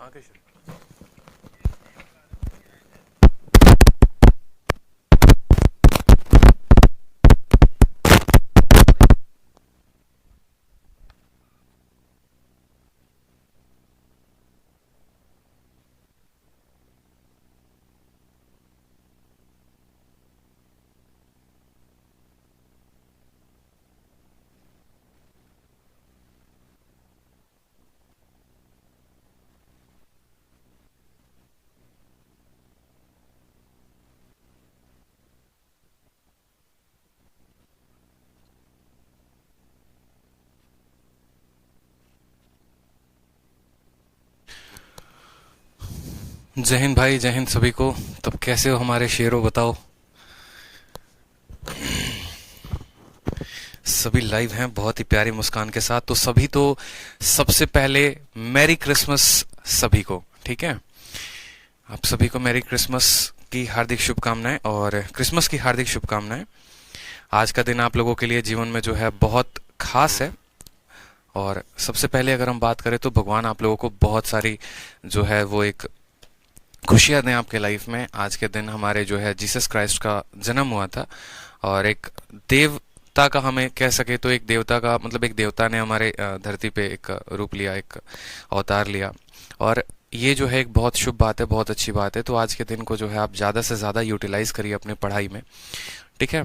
आगे शुरू। जय हिंद भाई, जय हिंद सभी को। तब कैसे हो हमारे शेरों, बताओ। सभी लाइव हैं बहुत ही प्यारी मुस्कान के साथ। तो सभी तो सबसे पहले मैरी क्रिसमस सभी को, ठीक है। आप सभी को मैरी क्रिसमस की हार्दिक शुभकामनाएं और क्रिसमस की हार्दिक शुभकामनाएं। आज का दिन आप लोगों के लिए जीवन में जो है बहुत खास है। और सबसे पहले अगर हम बात करें तो भगवान आप लोगों को बहुत सारी जो है वो एक खुशियां दें आपके लाइफ में। आज के दिन हमारे जो है जीसस क्राइस्ट का जन्म हुआ था और एक देवता का, हमें कह सके तो एक देवता का मतलब एक देवता ने हमारे धरती पे एक रूप लिया, एक अवतार लिया। और ये जो है एक बहुत शुभ बात है, बहुत अच्छी बात है। तो आज के दिन को जो है आप ज़्यादा से ज़्यादा यूटिलाइज करिए अपनी पढ़ाई में, ठीक है।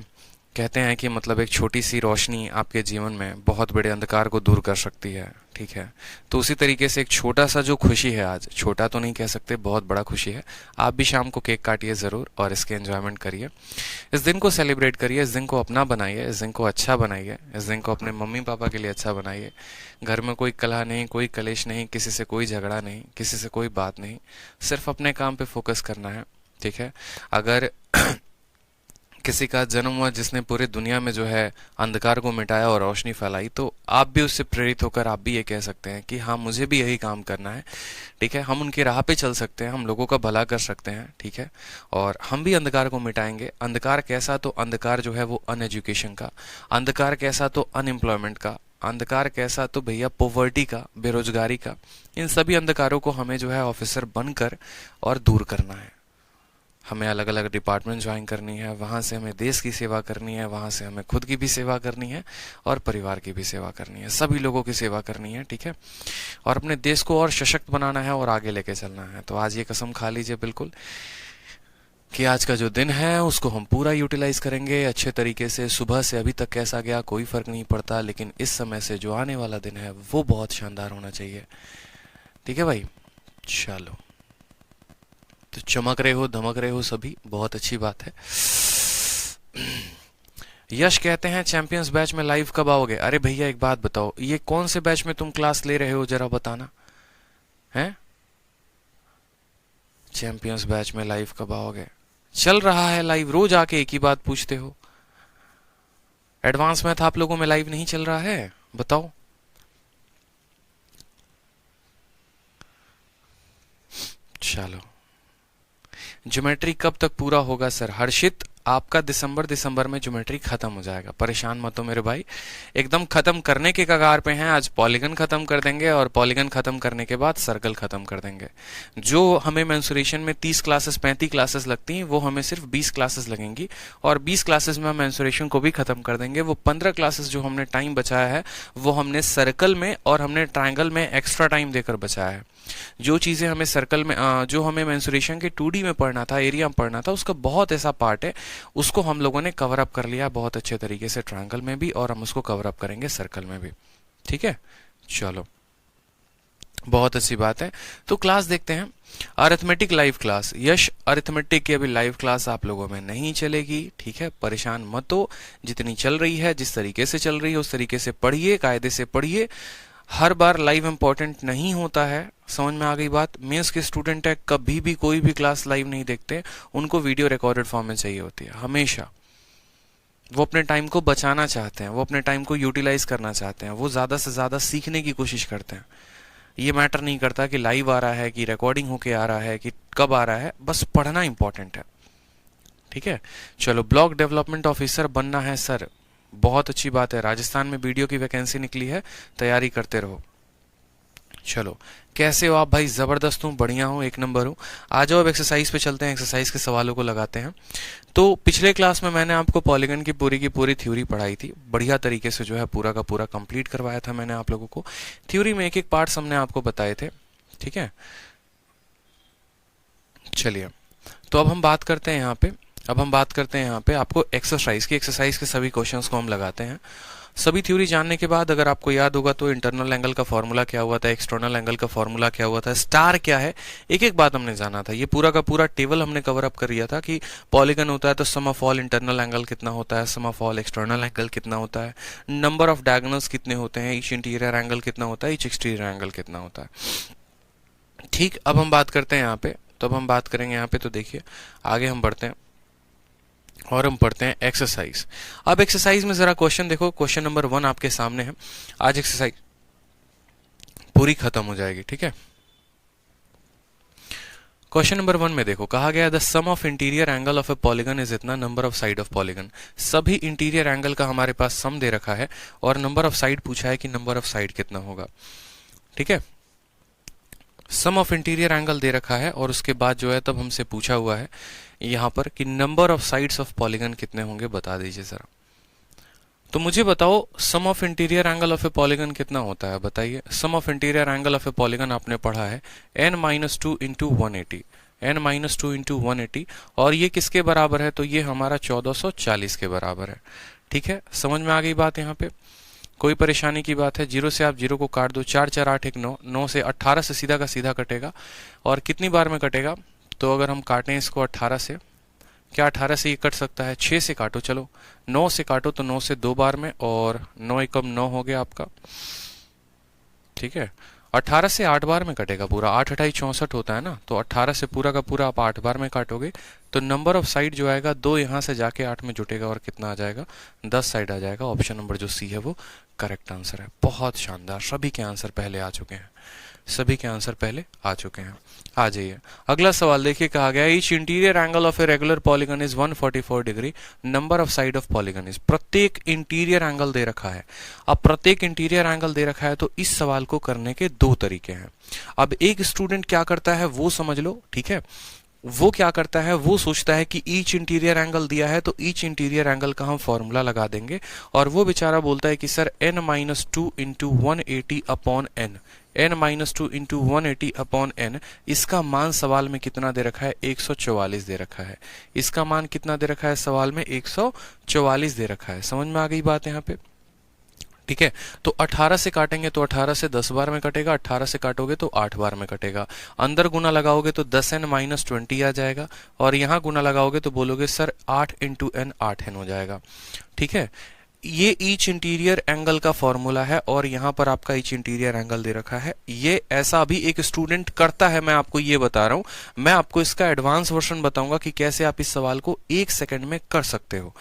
कहते हैं कि मतलब एक छोटी सी रोशनी आपके जीवन में बहुत बड़े अंधकार को दूर कर सकती है, ठीक है। तो उसी तरीके से एक छोटा सा जो खुशी है, आज छोटा तो नहीं कह सकते, बहुत बड़ा खुशी है। आप भी शाम को केक काटिए ज़रूर और इसके एंजॉयमेंट करिए। इस दिन को सेलिब्रेट करिए, इस दिन को अपना बनाइए, इस दिन को अच्छा बनाइए, इस दिन को अपने मम्मी पापा के लिए अच्छा बनाइए। घर में कोई कलह नहीं, कोई कलेश नहीं, किसी से कोई झगड़ा नहीं, किसी से कोई बात नहीं, सिर्फ अपने काम पे फोकस करना है, ठीक है। अगर किसी का जन्म हुआ जिसने पूरी दुनिया में जो है अंधकार को मिटाया और रोशनी फैलाई, तो आप भी उससे प्रेरित होकर आप भी ये कह सकते हैं कि हाँ, मुझे भी यही काम करना है, ठीक है। हम उनकी राह पे चल सकते हैं, हम लोगों का भला कर सकते हैं, ठीक है। और हम भी अंधकार को मिटाएंगे। अंधकार कैसा? तो अंधकार जो है वो अनएजुकेशन का, अंधकार कैसा? तो अनएम्प्लॉयमेंट का, अंधकार कैसा? तो भैया पॉवर्टी का, बेरोजगारी का। इन सभी अंधकारों को हमें जो है ऑफिसर बनकर और दूर करना है। हमें अलग अलग डिपार्टमेंट ज्वाइन करनी है, वहाँ से हमें देश की सेवा करनी है, वहाँ से हमें खुद की भी सेवा करनी है और परिवार की भी सेवा करनी है, सभी लोगों की सेवा करनी है, ठीक है। और अपने देश को और सशक्त बनाना है और आगे लेके चलना है। तो आज ये कसम खा लीजिए बिल्कुल कि आज का जो दिन है उसको हम पूरा यूटिलाइज करेंगे अच्छे तरीके से। सुबह से अभी तक कैसा गया कोई फर्क नहीं पड़ता, लेकिन इस समय से जो आने वाला दिन है वो बहुत शानदार होना चाहिए, ठीक है भाई। चलो, तो चमक रहे हो, धमक रहे हो सभी, बहुत अच्छी बात है। यश कहते हैं चैंपियंस बैच में लाइव कब आओगे? अरे भैया एक बात बताओ, ये कौन से बैच में तुम क्लास ले रहे हो, जरा बताना है। चैंपियंस बैच में लाइव कब आओगे? चल रहा है लाइव, रोज आके एक ही बात पूछते हो। एडवांस मैथ आप लोगों में लाइव नहीं चल रहा है? बताओ। चलो, ज्योमेट्री कब तक पूरा होगा सर? हर्षित, आपका दिसंबर में ज्योमेट्री खत्म हो जाएगा, परेशान मत हो मेरे भाई। एकदम खत्म करने के कगार पे हैं। आज पॉलीगन खत्म कर देंगे और पॉलीगन खत्म करने के बाद सर्कल खत्म कर देंगे। जो हमें मेंसुरेशन में 30 क्लासेस 35 क्लासेस लगती हैं, वो हमें सिर्फ 20 क्लासेस लगेंगी और 20 क्लासेस में हम मेंसुरेशन को भी खत्म कर देंगे। वो 15 क्लासेस जो हमने टाइम बचाया है वो हमने सर्कल में और हमने ट्राइंगल में एक्स्ट्रा टाइम देकर बचाया है। जो चीजें हमें सर्कल में जो हमें मेंसुरेशन के 2D में पढ़ना था, एरिया में पढ़ना था, उसका बहुत ऐसा पार्ट है, उसको हम लोगों ने कवर अप कर लिया बहुत अच्छे तरीके से ट्रायंगल में भी, और हम उसको कवर अप करेंगे सर्कल में भी, ठीक है। चलो, बहुत अच्छी बात है। तो क्लास देखते हैं, अरिथमेटिक लाइव क्लास। यश, अरिथमेटिक की अभी लाइव क्लास आप लोगों में नहीं चलेगी, ठीक है। परेशान मत हो, जितनी चल रही है, जिस तरीके से चल रही है उस तरीके से पढ़िए, कायदे से पढ़िए। हर बार लाइव इंपॉर्टेंट नहीं होता है, समझ में आ गई बात। मेंस के स्टूडेंट है, कभी भी कोई भी क्लास लाइव नहीं देखते, उनको वीडियो रिकॉर्डेड फॉर्म में चाहिए होती है हमेशा। वो अपने टाइम को बचाना चाहते हैं, वो अपने टाइम को यूटिलाइज करना चाहते हैं, वो ज्यादा से ज्यादा सीखने की कोशिश करते हैं। ये मैटर नहीं करता कि लाइव आ रहा है कि रिकॉर्डिंग होके आ रहा है कि कब आ रहा है, बस पढ़ना इंपॉर्टेंट है, ठीक है। चलो, ब्लॉक डेवलपमेंट ऑफिसर बनना है सर, बहुत अच्छी बात है। राजस्थान में वीडियो की वैकेंसी निकली है, तैयारी करते रहो। चलो, कैसे हो आप भाई? जबरदस्त हूँ, बढ़िया हूँ, एक नंबर हूँ। आ जाओ अब एक्सरसाइज पे चलते हैं, एक्सरसाइज के सवालों को लगाते हैं। तो पिछले क्लास में मैंने आपको पॉलीगन की पूरी थ्योरी पढ़ाई थी, बढ़िया तरीके से जो है पूरा का पूरा कंप्लीट करवाया था मैंने आप लोगों को। थ्योरी में एक एक पार्ट्स हमने आपको बताए थे, ठीक है। चलिए, तो अब हम बात करते हैं यहाँ पे आपको एक्सरसाइज के सभी क्वेश्चंस को हम लगाते हैं। सभी थ्योरी जानने के बाद अगर आपको याद होगा तो इंटरनल एंगल का फॉर्मूला क्या हुआ था, एक्सटर्नल एंगल का फॉर्मूला क्या हुआ था, स्टार क्या है, एक एक बात हमने जाना था। ये पूरा का पूरा टेबल हमने कवर अप कर लिया था कि पॉलीगन होता है तो सम ऑफ ऑल इंटरनल एंगल कितना होता है, sum of all external angle कितना होता है, नंबर ऑफ डायगोनल्स कितने होते हैं, ईच इंटीरियर एंगल कितना होता है, ईच एक्सटीरियर एंगल कितना होता है। ठीक, अब हम बात करते हैं यहाँ पे, तो अब हम बात करेंगे यहाँ पे। तो देखिए, आगे हम बढ़ते हैं और हम पढ़ते हैं एक्सरसाइज। अब एक्सरसाइज में जरा क्वेश्चन देखो, क्वेश्चन नंबर 1 आपके सामने है। आज एक्सरसाइज पूरी खत्म हो जाएगी, ठीक है। क्वेश्चन नंबर 1 में देखो, कहा गया the sum of interior angle of a polygon is इतना, number of side of polygon. सभी इंटीरियर एंगल का हमारे पास सम दे रखा है और नंबर ऑफ साइड पूछा है कि नंबर ऑफ साइड कितना होगा, ठीक है। सम ऑफ इंटीरियर एंगल दे रखा है और उसके बाद जो है तब हमसे पूछा हुआ है यहां पर कि number of sides of polygon कितने होंगे, बता दीजिए जरा। तो मुझे बताओ sum of interior angle of a polygon कितना होता है, बताइए। Sum of interior angle of a polygon आपने पढ़ा है n-2 इंटू 180, n-2 इंटू 180, और ये किसके बराबर है? तो ये हमारा 1440 के बराबर है, ठीक है। समझ में आ गई बात? यहाँ पे कोई परेशानी की बात है? जीरो से आप जीरो को काट दो, 4 4 8 1 9, 9 से 18 से सीधा का सीधा कटेगा। और कितनी बार में कटेगा? तो अगर हम काटें इसको 18 से, क्या 18 से ये कट सकता है? 6 से काटो, चलो 9 से काटो तो 9 से 2 बार में, और 9 एकम 9 हो गया आपका, ठीक है। 18 से 8 बार में कटेगा पूरा, 8 8 64 होता है ना, तो 18 से पूरा का पूरा आप 8 बार में काटोगे तो नंबर ऑफ साइड जो आएगा 2 यहां से जाके 8 में जुटेगा और कितना आ जाएगा? 10 साइड आ जाएगा। ऑप्शन नंबर जो सी है वो करेक्ट आंसर है। बहुत शानदार, सभी के आंसर पहले आ चुके हैं, सभी के आंसर पहले आ चुके हैं। आ जाइए अगला सवाल देखिए, कहा गया each interior angle of a regular polygon is 144 degree, number of side of polygon is. प्रत्येक इंटीरियर एंगल दे रखा है। अब प्रत्येक इंटीरियर एंगल दे रखा है तो इस सवाल को करने के 2 तरीके हैं। अब एक स्टूडेंट क्या करता है वो समझ लो, ठीक है। वो क्या करता है, वो सोचता है कि ईच इंटीरियर एंगल दिया है तो ईच इंटीरियर एंगल का हम फॉर्मूला लगा देंगे, और वो बेचारा बोलता है कि sir n-2 into 180 upon n, n-2 into 180 upon n, इसका मान सवाल में कितना दे रखा है? 144 दे रखा है। इसका मान कितना दे रखा है सवाल में? 144 दे रखा है। समझ में आ गई बात यहाँ पे, ठीक है। तो 18 से काटेंगे तो 18 से 10 बार में कटेगा, 18 से काटोगे तो 8 बार में कटेगा। अंदर गुना लगाओगे तो 10n-20 आ जाएगा, और यहां गुना लगाओगे तो बोलोगे सर 8 इंटू n 8n हो जाएगा, ठीक है। ये ईच इंटीरियर एंगल का फॉर्मूला है और यहां पर आपका ईच इंटीरियर एंगल दे रखा है। ये ऐसा भी एक स्टूडेंट करता है, मैं आपको ये बता रहा हूं। मैं आपको इसका एडवांस वर्जन बताऊंगा कि कैसे आप इस सवाल को 1 सेकंड में कर सकते हो।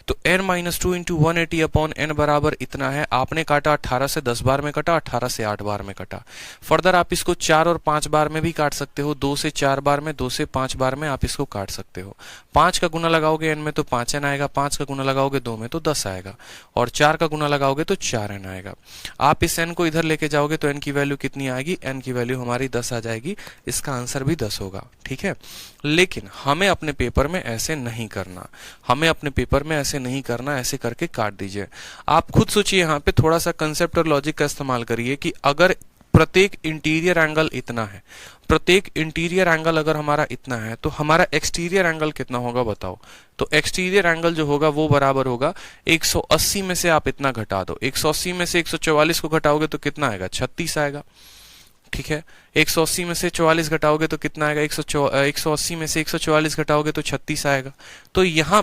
तो n-2 इंटू 180 अपॉन n बराबर इतना है। आपने काटा 18 से 10 बार में कटा, 18 से 8 बार में कटा। फर्दर आप इसको 4 और 5 बार में भी काट सकते हो, 2 से 4 बार में, 2 से 5 बार में आप इसको काट सकते हो। 5 का गुना लगाओगे n में तो 5n आएगा, 5 का गुना लगाओगे 2 में तो 10 आएगा, और 4 का गुना लगाओगे तो 4n आएगा। आप इस n को इधर लेके जाओगे तो n की वैल्यू कितनी आएगी? n की वैल्यू हमारी 10 आ जाएगी। इसका आंसर भी 10 होगा, ठीक है। लेकिन हमें अपने पेपर में ऐसे नहीं करना, हमें अपने पेपर में ऐसे नहीं करना, ऐसे करके काट दीजिए। आप खुद सोचिए, यहाँ पे थोड़ा सा कंसेप्ट और लॉजिक का इस्तेमाल करिए कि अगर प्रत्येक इंटीरियर एंगल इतना है, प्रत्येक इंटीरियर एंगल अगर हमारा इतना है तो हमारा एक्सटीरियर एंगल कितना होगा बताओ? तो एक्सटीरियर एंगल जो होगा वो बराबर होगा 180 में से आप इतना घटा दो, 180 में से 144 को घटाओगे तो कितना आएगा? 36 आएगा, ठीक है। 180 में से 44 घटाओगे तो कितना आएगा? 180 में से 144 घटाओगे तो 36 आएगा। तो यहाँ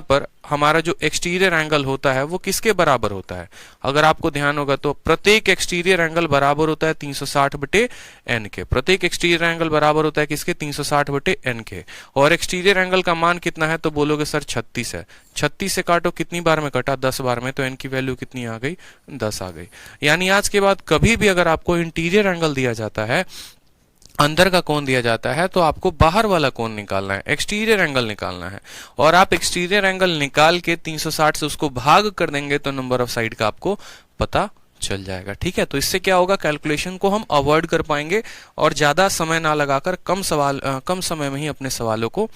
पर हमारा जो एक्सटीरियर एंगल होता है वो किसके बराबर होता है? अगर आपको ध्यान होगा तो प्रत्येक एक्सटीरियर एंगल बराबर होता है 360 बटे n के। प्रत्येक एक्सटीरियर एंगल बराबर होता है किसके? 360 बटे n के। और एक्सटीरियर एंगल का मान कितना है? तो बोलोगे सर 36 है। 36 से काटो, कितनी बार में कटा? 10 बार में, तो n की वैल्यू कितनी आ गई? 10 आ गई। यानी आज के बाद कभी भी अगर आपको इंटीरियर एंगल दिया जाता है, अंदर का कोण दिया जाता है, तो आपको बाहर वाला कोण निकालना है, एक्सटीरियर एंगल निकालना है। और आप एक्सटीरियर एंगल निकाल के 360 से उसको भाग कर देंगे तो नंबर ऑफ साइड का आपको पता चल जाएगा। ठीक है, तो इससे क्या होगा, कैलकुलेशन को हम अवॉइड कर पाएंगे और ज्यादा समय ना लगाकर कम समय में ही अपने सवालों को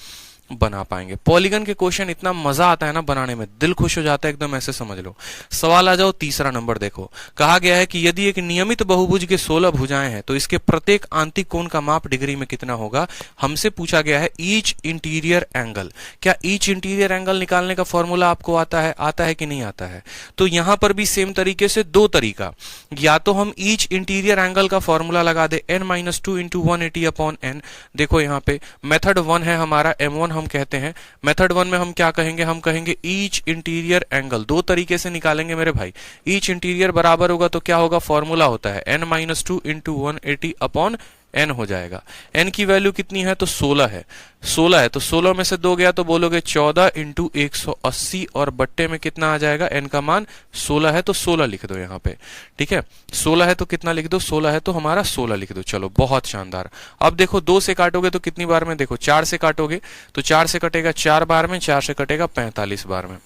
बना पाएंगे। पॉलीगन के क्वेश्चन इतना मजा आता है ना बनाने में, दिल खुश हो जाता है एकदम, ऐसे समझ लो। सवाल आ जाओ तीसरा नंबर देखो, कहा गया है कि यदि एक नियमित बहुभुज के 16 भुजाएं हैं तो इसके प्रत्येक आंतरिक कोण का माप डिग्री में कितना होगा। हमसे पूछा गया है ईच इंटीरियर एंगल। क्या ईच इंटीरियर एंगल निकालने का फॉर्मूला आपको आता है कि नहीं आता है? तो यहां पर भी सेम तरीके से दो तरीका, या तो हम ईच इंटीरियर एंगल का फॉर्मूला लगा दे n-2 इंटू 180/n। देखो यहाँ पे मेथड 1 है हमारा, m1 हम कहते हैं। मेथड 1 में हम क्या कहेंगे, हम कहेंगे ईच इंटीरियर एंगल। दो तरीके से निकालेंगे मेरे भाई। ईच इंटीरियर बराबर होगा तो क्या होगा, फॉर्मूला होता है n-2 इंटू 180/n हो जाएगा। n की वैल्यू कितनी है, तो 16 है। 16 है तो 16 में से 2 गया तो बोलोगे 14 इंटू 180 और बट्टे में कितना आ जाएगा, n का मान 16 है तो 16 लिख दो यहाँ पे। ठीक है, 16 है तो कितना लिख दो, 16 है तो हमारा 16 लिख दो। चलो बहुत शानदार। अब देखो 2 से काटोगे तो कितनी बार में, देखो 4 से काटोगे तो 4 से कटेगा 4 बार में, 4 से कटेगा 45 बार में।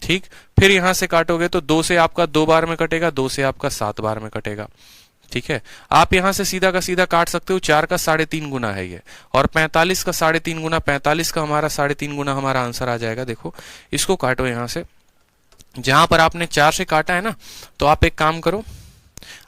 ठीक, फिर यहां से काटोगे तो 2 से आपका 2 बार में कटेगा, 2 से आपका 7 बार में कटेगा। ठीक है, आप यहां से सीधा का सीधा काट सकते हो, 4 का 3.5 गुना है ये, और 45 का 3.5 गुना, 45 का हमारा 3.5 गुना हमारा आंसर आ जाएगा। देखो इसको काटो यहां से, जहां पर आपने 4 से काटा है ना, तो आप एक काम करो,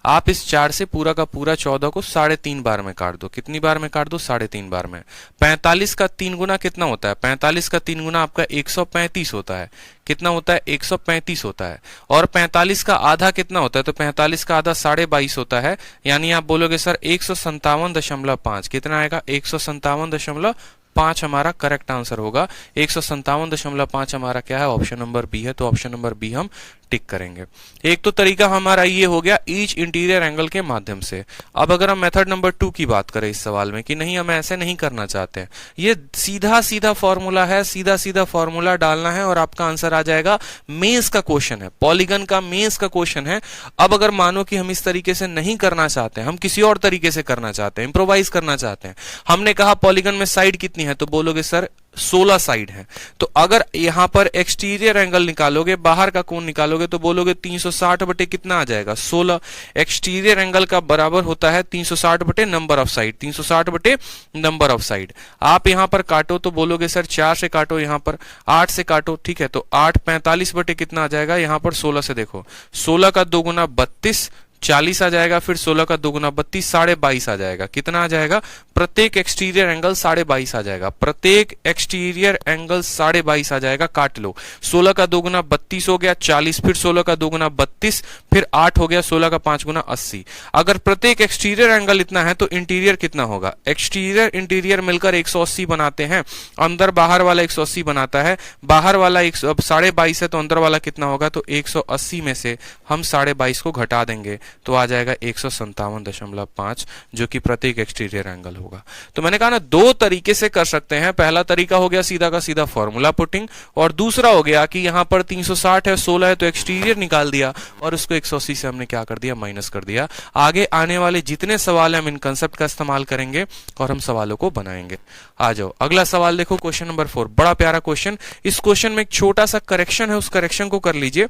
आप इस 4 से पूरा का पूरा 14 को 3.5 बार में काट दो। कितनी बार में काट दो, 3.5 बार में। 45 का 3 गुना कितना होता है, 45 का 3 गुना आपका 135 होता है। कितना होता है, 135 होता है। और 45 का आधा कितना होता है, तो 45 का आधा 22.5 होता है। यानी आप बोलोगे सर 157.5, कितना आएगा, 157.5 हमारा करेक्ट आंसर होगा। 157.5 हमारा क्या है, ऑप्शन नंबर बी है। तो ऑप्शन नंबर बी हम टिक करेंगे। एक तो तरीका हमारा ये हो गया ईच इंटीरियर एंगल के माध्यम से। अब अगर हम मेथड नंबर 2 की बात करें इस सवाल में कि नहीं हम ऐसे नहीं करना चाहते हैं, ये सीधा सीधा फॉर्मूला है, सीधा सीधा फॉर्मूला डालना है और आपका आंसर आ जाएगा। मेंस का क्वेश्चन है, पॉलीगन का मेंस का क्वेश्चन है। अब अगर मानो कि हम इस तरीके से नहीं करना चाहते हैं, हम किसी और तरीके से करना चाहते हैं, इंप्रोवाइज करना चाहते हैं। हमने कहा पॉलीगन में साइड कितनी है, तो बोलोगे सर 16 साइड है। तो अगर यहां पर एक्सटीरियर एंगल निकालोगे, बाहर का कोण निकालोगे, तो बोलोगे 360 बटे कितना आ जाएगा, 16। एक्सटीरियर एंगल का बराबर होता है 360 बटे नंबर ऑफ साइड, 360 बटे नंबर ऑफ साइड। आप यहां पर काटो तो बोलोगे सर 4 से काटो, यहां पर 8 से काटो। ठीक है, तो 8 45 बटे कितना आ जाएगा, यहां पर 16 से देखो, 16 का 2 गुना 32, 40 आ जाएगा। फिर 16 का 2 गुना 32, 22.5 आ जाएगा। कितना आ जाएगा, प्रत्येक एक्सटीरियर एंगल 22.5 आ जाएगा। प्रत्येक एक्सटीरियर एंगल 22.5 आ जाएगा। काट लो, 16 का 2 गुना 32 हो गया 40, फिर 16 का 2 गुना 32, फिर 8 हो गया, 16 का 5 गुना 80। अगर प्रत्येक एक्सटीरियर एंगल इतना है तो इंटीरियर कितना होगा, एक्सटीरियर इंटीरियर मिलकर 180 बनाते हैं। अंदर बाहर वाला 180 बनाता है, बाहर वाला 22.5 है तो अंदर वाला कितना होगा, तो 180 में से हम 22.5 को घटा देंगे तो आ जाएगा 157.5, जो कि प्रत्येक एक्सटीरियर एंगल होगा। तो मैंने कहा ना दो तरीके से कर सकते हैं। पहला तरीका हो गया सीधा का सीधा फॉर्मूला पुटिंग, और दूसरा हो गया कि यहां पर 360 है, 16 है तो एक्सटीरियर निकाल दिया और उसको 180 से हमने क्या कर दिया, माइनस कर दिया। आगे आने वाले जितने सवाल हैं हम इन कंसेप्ट का इस्तेमाल करेंगे और हम सवालों को बनाएंगे। आ जाओ अगला सवाल देखो, क्वेश्चन नंबर 4। बड़ा प्यारा क्वेश्चन। इस क्वेश्चन में एक छोटा सा करेक्शन है, उस करेक्शन को कर लीजिए,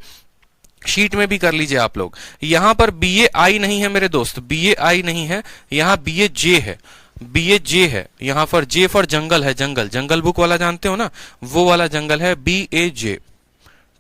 शीट में भी कर लीजिए आप लोग। यहां पर BAI नहीं है मेरे दोस्त, BAI नहीं है, यहां BAJ है, BAJ है। यहां पर J फॉर जंगल है, जंगल, जंगल बुक वाला जानते हो ना, वो वाला जंगल है, BAJ।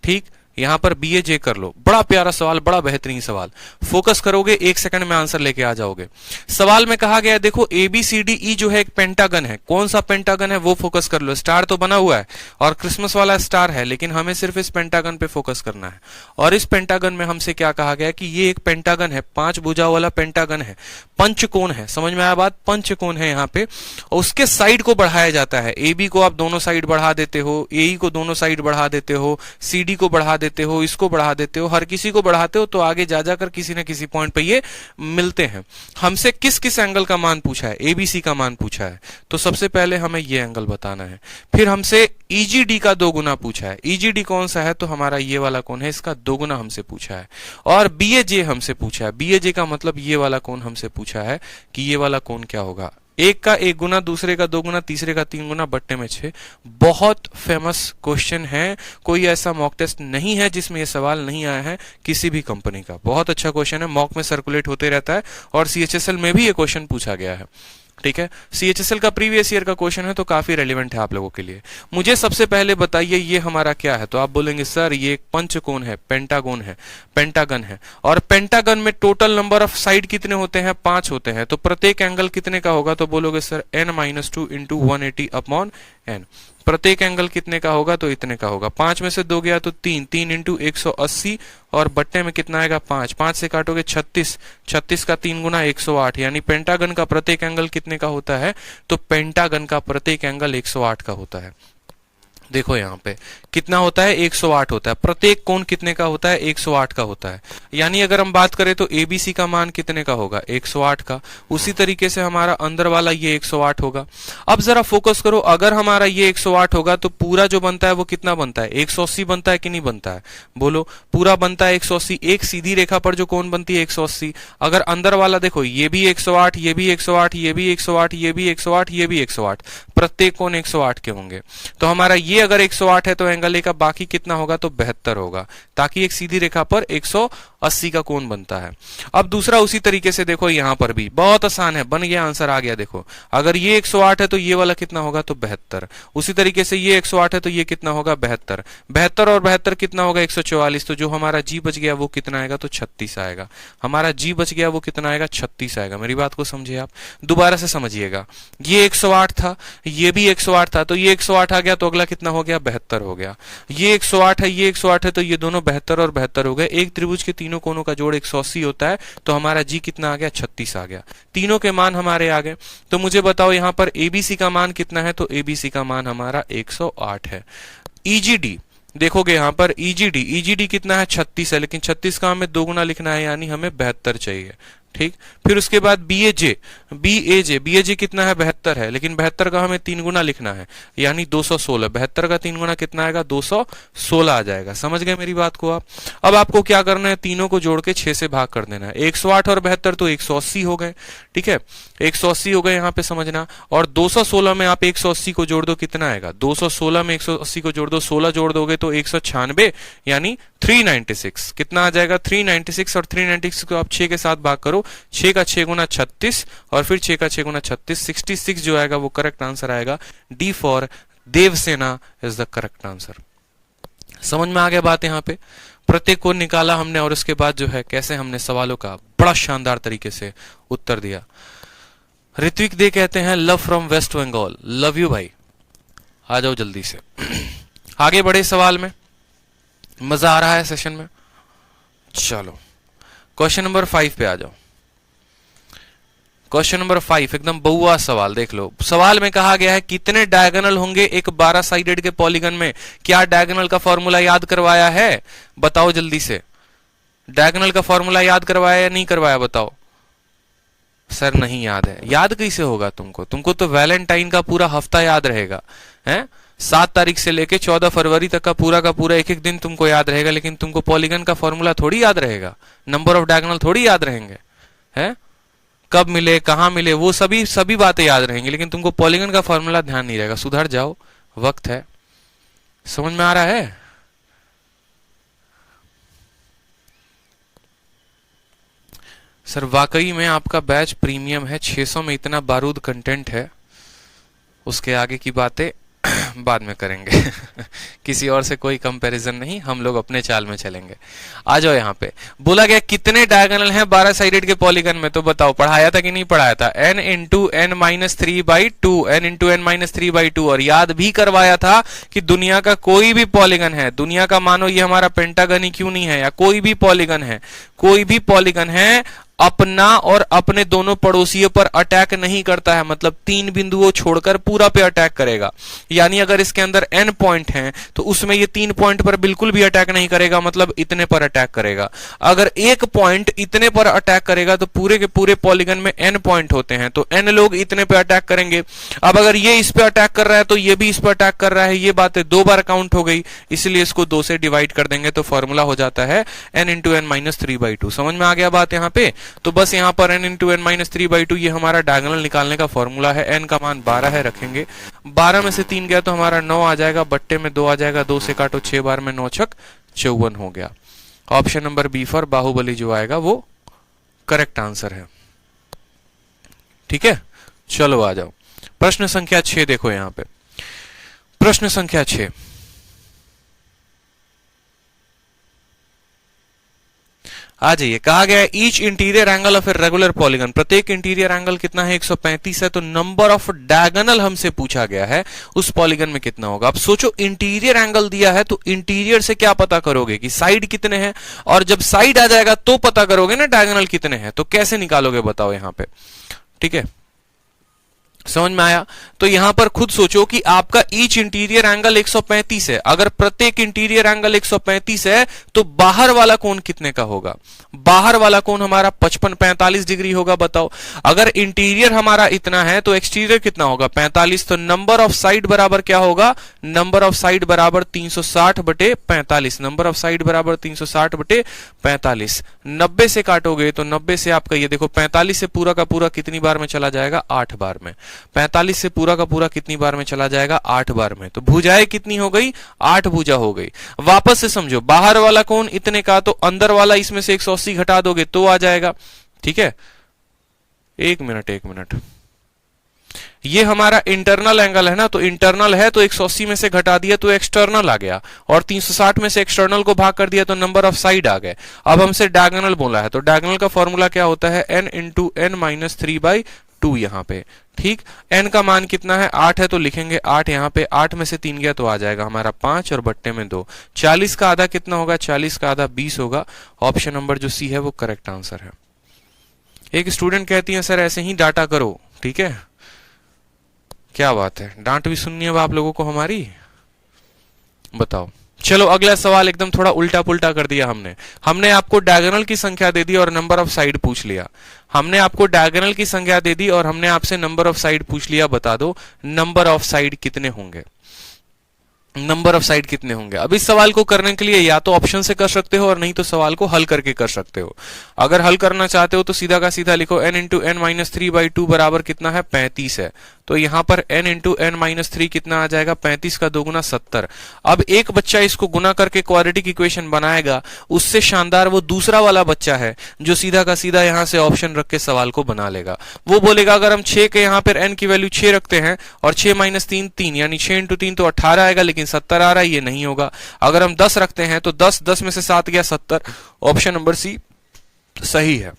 ठीक, यहां पर BAJ कर लो। बड़ा प्यारा सवाल, बड़ा बेहतरीन सवाल। फोकस करोगे 1 सेकंड में आंसर लेके आ जाओगे। सवाल में कहा गया है देखो ABCDE जो है एक पेंटागन है। कौन सा पेंटागन है वो फोकस कर लो। स्टार तो बना हुआ है और क्रिसमस वाला स्टार है, लेकिन हमें सिर्फ इस पेंटागन पे फोकस करना है। और इस पेंटागन में हमसे क्या कहा गया कि ये एक पेंटागन है, 5 भुजाओं वाला पेंटागन है, पंचकोण है। समझ में आया बात, पंचकोण है यहाँ पे। उसके साइड को बढ़ाया जाता है। AB को आप दोनों साइड बढ़ा देते हो, AE को दोनों साइड बढ़ा देते हो, CD को बढ़ा देते हो, इसको बढ़ा देते हो, हर किसी को बढ़ाते हो तो आगे जा जाकर किसी न किसी पॉइंट पे ये मिलते हैं। हमसे किस किस एंगल का मान पूछा है, ABC का मान पूछा है, तो सबसे पहले हमें ये एंगल बताना है। फिर हमसे EGD का 2 गुना पूछा है। EGD कौन सा है, तो हमारा ये वाला कौन है, इसका 2 गुना हमसे पूछा है। और BAJ हमसे पूछा है। BAJ का मतलब ये वाला कौन हमसे पूछा है कि ये वाला कौन क्या होगा, एक का एक गुना, दूसरे का दो गुना, तीसरे का तीन गुना, बट्टे में 6। बहुत फेमस क्वेश्चन है, कोई ऐसा मॉक टेस्ट नहीं है जिसमें ये सवाल नहीं आया है किसी भी कंपनी का। बहुत अच्छा क्वेश्चन है, मॉक में सर्कुलेट होते रहता है और सीएचएसएल में भी ये क्वेश्चन पूछा गया है। ठीक है, सीएचएसएल का प्रीवियस ईयर का क्वेश्चन है तो काफी रेलिवेंट है आप लोगों के लिए। मुझे सबसे पहले बताइए ये हमारा क्या है, तो आप बोलेंगे सर ये एक पंचकोण है, पेंटागोन है, पेंटागन है। और पेंटागन में टोटल नंबर ऑफ साइड कितने होते हैं? 5 होते हैं। तो प्रत्येक एंगल कितने का होगा? तो बोलोगे sir n-2 into 180 upon n। प्रत्येक एंगल कितने का होगा? तो इतने का होगा। 5 में से 2 गया तो 3, 3 इंटू 180 और बट्टे में कितना आएगा? 5, 5 से काटोगे 36, 36 का 3 गुना 108, यानी पेंटागन का प्रत्येक एंगल कितने का होता है? तो पेंटागन का प्रत्येक एंगल 108 का होता है। देखो यहाँ पे कितना होता है? 108 होता है। प्रत्येक कोण कितने का होता है? 108 का होता है। यानी अगर हम बात करें तो एबीसी का मान कितने का होगा? 108 का। उसी तरीके से हमारा अंदर वाला ये 108 होगा। अब जरा फोकस करो, अगर हमारा ये 108 होगा तो पूरा जो बनता है वो कितना बनता है? 180 बनता है कि नहीं बनता है? बोलो, पूरा बनता है 180। एक सीधी रेखा पर जो कोण बनती है 180। अगर अंदर वाला देखो, ये भी 108, ये भी 108, ये भी 108, ये भी 108, ये भी 108, प्रत्येक कोण 108 के होंगे। तो हमारा ये अगर 108 है तो एंगल ए का बाकी कितना होगा? तो 72 होगा, ताकि एक सीधी रेखा पर 180 का कोण बनता है। अब दूसरा उसी तरीके से देखो, यहां पर भी बहुत आसान है, बन गया, आंसर आ गया। देखो, अगर ये 108 है तो ये वाला कितना होगा? तो 72। उसी तरीके से ये 108 है तो ये कितना होगा? 72। 72 और 72 कितना होगा? 144। तो जो हमारा जी बच गया वो कितना आएगा? तो 36 आएगा। हमारा जी बच गया वो कितना आएगा? 36 आएगा। मेरी बात को समझिए आप, दोबारा से समझिएगा। ये 108 था, ये भी 108 था, तो ये 108 आ गया तो अगला कितना हो गया? 72 हो गया। ये 108 है, ये 108 है, तो ये दोनों 72 और 72 हो गए। एक त्रिभुज के तीनों कोनों का जोड़ 180 होता है, तो हमारा जी कितना आ गया? 36 आ गया। तीनों के मान हमारे आ गए। तो मुझे बताओ यहाँ पर एबीसी का मान कितना है? तो एबीसी का मान हमारा 108 है। ईजीडी देखोगे यहाँ पर, ईजीडी कितना है? 36 है, लेकिन 36 का हमें 2 गुना लिखना है, यानी हमें 72 चाहिए। ठीक, फिर उसके बाद बीएजे कितना है? 72 है, लेकिन 72 का हमें 3 गुना लिखना है, यानी 216। 72 का 3 गुना कितना आएगा? 216 आ जाएगा। समझ गए मेरी बात को आप? अब आपको क्या करना है? तीनों को जोड़ के 6 से भाग कर देना है। 108 और 72 तो 180 हो गए। ठीक है, 180 हो गए, यहाँ पे समझना। और 216 में आप 180 को जोड़ दो, कितना आएगा? 216 में 180 को जोड़ दो, 16 जोड़ दोगे तो 196, यानी 396। कितना आ जाएगा? 396। और 396 को आप 6 के साथ भाग करो, 6 का 6 गुना 36 और फिर 6 का 6 गुना 36, 66 जो आएगा वो करेक्ट आंसर आएगा। D for Devasena is the correct answer. समझ में आ गया बात यहाँ पे? प्रत्येक को निकाला हमने और उसके बाद जो है कैसे हमने सवालों का बड़ा शानदार तरीके से उत्तर दिया। ऋत्विक दे कहते हैं love from West Bengal. Love you भाई, आ जाओ जल्दी से। आगे बढ़े सवाल में, मजा आ रहा है सेशन में? चलो क्वेश्चन नंबर 5 पे आ जाओ। क्वेश्चन नंबर 5 एकदम बहुआ सवाल, देख लो। सवाल में कहा गया है कितने डायगोनल होंगे एक 12 साइडेड के पॉलीगन में? क्या डायगोनल का फॉर्मूला याद करवाया है? बताओ जल्दी से। डायगोनल का फॉर्मूला याद करवाया या नहीं करवाया? बताओ। सर नहीं याद है। याद कैसे होगा तुमको? तुमको तो वैलेंटाइन का पूरा हफ्ता याद रहेगा, हैं? 7 तारीख से लेके 14 फरवरी तक का पूरा एक एक दिन तुमको याद रहेगा, लेकिन तुमको पॉलीगन का फॉर्मूला थोड़ी याद रहेगा, नंबर ऑफ डायगोनल थोड़ी याद रहेंगे, हैं? कब मिले, कहां मिले, वो सभी बातें याद रहेंगी, लेकिन तुमको पॉलीगन का फॉर्मूला ध्यान नहीं रहेगा। सुधर जाओ, वक्त है। समझ में आ रहा है? सर वाकई में आपका बैच प्रीमियम है, 600 में इतना बारूद कंटेंट है, उसके आगे की बातें बाद में करेंगे। किसी और से कोई कंपैरिजन नहीं, हम लोग अपने चाल में चलेंगे। आ जाओ यहाँ पे। बोला गया कितने डायगोनल हैं 12 साइडेड के पॉलीगन में? तो बताओ, पढ़ाया था कि नहीं पढ़ाया था? n into n minus 3/2, n into n minus 3/2। और याद भी करवाया था कि दुनिया का कोई भी पॉलीगन है, दुनिया का मानो ये हमारा पेंटागन ही क्यों नहीं है, या कोई भी पॉलीगन है, कोई भी पॉलीगन है, अपना और अपने दोनों पड़ोसियों पर अटैक नहीं करता है। मतलब 3 बिंदुओं छोड़कर पूरा पे अटैक करेगा। यानी अगर इसके अंदर n पॉइंट हैं तो उसमें ये 3 पॉइंट पर बिल्कुल भी अटैक नहीं करेगा, मतलब इतने पर अटैक करेगा। अगर एक पॉइंट इतने पर अटैक करेगा तो पूरे के पूरे पॉलीगन में n पॉइंट होते हैं, तो n लोग इतने पे अटैक करेंगे। अब अगर ये इस पे अटैक कर रहा है तो ये भी इस पे अटैक कर रहा है, ये बातें 2 बार काउंट हो गई, इसलिए इसको 2 से डिवाइड कर देंगे तो फॉर्मूला हो जाता है n इंटू n माइनस 3/2। समझ में आ गया बात यहाँ पे? तो बस यहाँ पर n इंटू एन माइनस 3/2 ये हमारा डायगोनल निकालने का फॉर्मूला है। n का मान 12 है, रखेंगे 12 में से 3 गया तो हमारा 9 आ जाएगा, बट्टे में 2 आ जाएगा, 2 से काटो 6 बार में 9 छक 54 हो गया। Option number B for Baahubali जो आएगा वो करेक्ट आंसर है। ठीक है, चलो आ जाओ प्रश्न संख्या 6 देखो यहां पे। प्रश्न संख्या 6 आ जाइए, कहा गया है each interior angle of a regular polygon, प्रत्येक इंटीरियर एंगल कितना है 135 है, तो नंबर ऑफ डायगोनल हमसे पूछा गया है उस पॉलीगन में कितना होगा। अब सोचो इंटीरियर एंगल दिया है तो इंटीरियर से क्या पता करोगे कि साइड कितने हैं, और जब साइड आ जाएगा तो पता करोगे ना डायगोनल कितने हैं, तो कैसे निकालोगे बताओ यहां पे। ठीक है, समझ में आया। तो यहां पर खुद सोचो कि आपका ईच इंटीरियर एंगल 135 है, अगर प्रत्येक इंटीरियर एंगल 135 है तो बाहर वाला कोण कितने का होगा। बाहर वाला कोण हमारा 45 डिग्री होगा। बताओ अगर इंटीरियर हमारा इतना है तो एक्सटीरियर कितना होगा 45, तो नंबर ऑफ साइड बराबर क्या होगा, नंबर ऑफ साइड बराबर 360/45, नंबर ऑफ साइड बराबर 360/45। 90 से काटोगे तो 90 से आपका ये देखो 45 से पूरा का पूरा कितनी बार में चला जाएगा 8 बार में, 45 से पूरा का पूरा कितनी बार में चला जाएगा 8 बार में, तो भुजाएं कितनी हो गई 8 भुजा हो गई। वापस से समझो, बाहर वाला कोण इतने का तो अंदर वाला इसमें से 180 घटा दोगे तो आ जाएगा। ठीक है, एक मिनट, ये हमारा इंटरनल एंगल है ना, तो इंटरनल है तो 180 में से घटा दिया तो एक्सटर्नल आ गया, और 360 में से एक्सटर्नल को भाग कर दिया तो नंबर ऑफ साइड आ गए। अब हमसे डायगोनल बोला है तो डायगोनल का फॉर्मूला क्या होता है, n इंटू एन माइनस 3/2 यहां पे। ठीक, n का मान कितना है 8 है तो लिखेंगे 8 यहां पे, 8 में से 3 गया तो आ जाएगा हमारा 5 और बट्टे में 2। 40 का आधा कितना होगा, 40 का आधा 20 होगा। ऑप्शन नंबर जो सी है वो करेक्ट आंसर है। एक स्टूडेंट कहती है सर ऐसे ही डाटा करो। ठीक है, क्या बात है, डांट भी सुननी है आप लोगों को हमारी, बताओ। चलो अगला सवाल एकदम थोड़ा उल्टा पुल्टा कर दिया हमने आपको डायगोनल की संख्या दे दी और नंबर ऑफ साइड पूछ लिया। हमने आपको डायगोनल की संख्या दे दी और हमने आपसे नंबर ऑफ साइड पूछ लिया, बता दो नंबर ऑफ साइड कितने होंगे, नंबर ऑफ साइड कितने होंगे। अब इस सवाल को करने के लिए या तो ऑप्शन से कर सकते हो और नहीं तो सवाल को हल करके कर सकते हो। अगर हल करना चाहते हो तो सीधा का सीधा लिखो n इंटू एन माइनस 3/2 बराबर कितना है 35 है, तो यहां पर n इंटू एन माइनस 3 कितना आ जाएगा 35 का 2 गुना 70। अब एक बच्चा इसको गुना करके क्वाड्रेटिक इक्वेशन बनाएगा, उससे शानदार वो दूसरा वाला बच्चा है जो सीधा का सीधा यहां से ऑप्शन रख के सवाल को बना लेगा। वो बोलेगा अगर हम 6 के यहां पर n की वैल्यू 6 रखते हैं और 6 माइनस 3 3 यानी 6 इंटू 3 तो 18 आएगा, लेकिन 70 आ रहा है, ये नहीं होगा। अगर हम 10 रखते हैं तो 10 में से 7 गया 70। ऑप्शन नंबर सी सही है।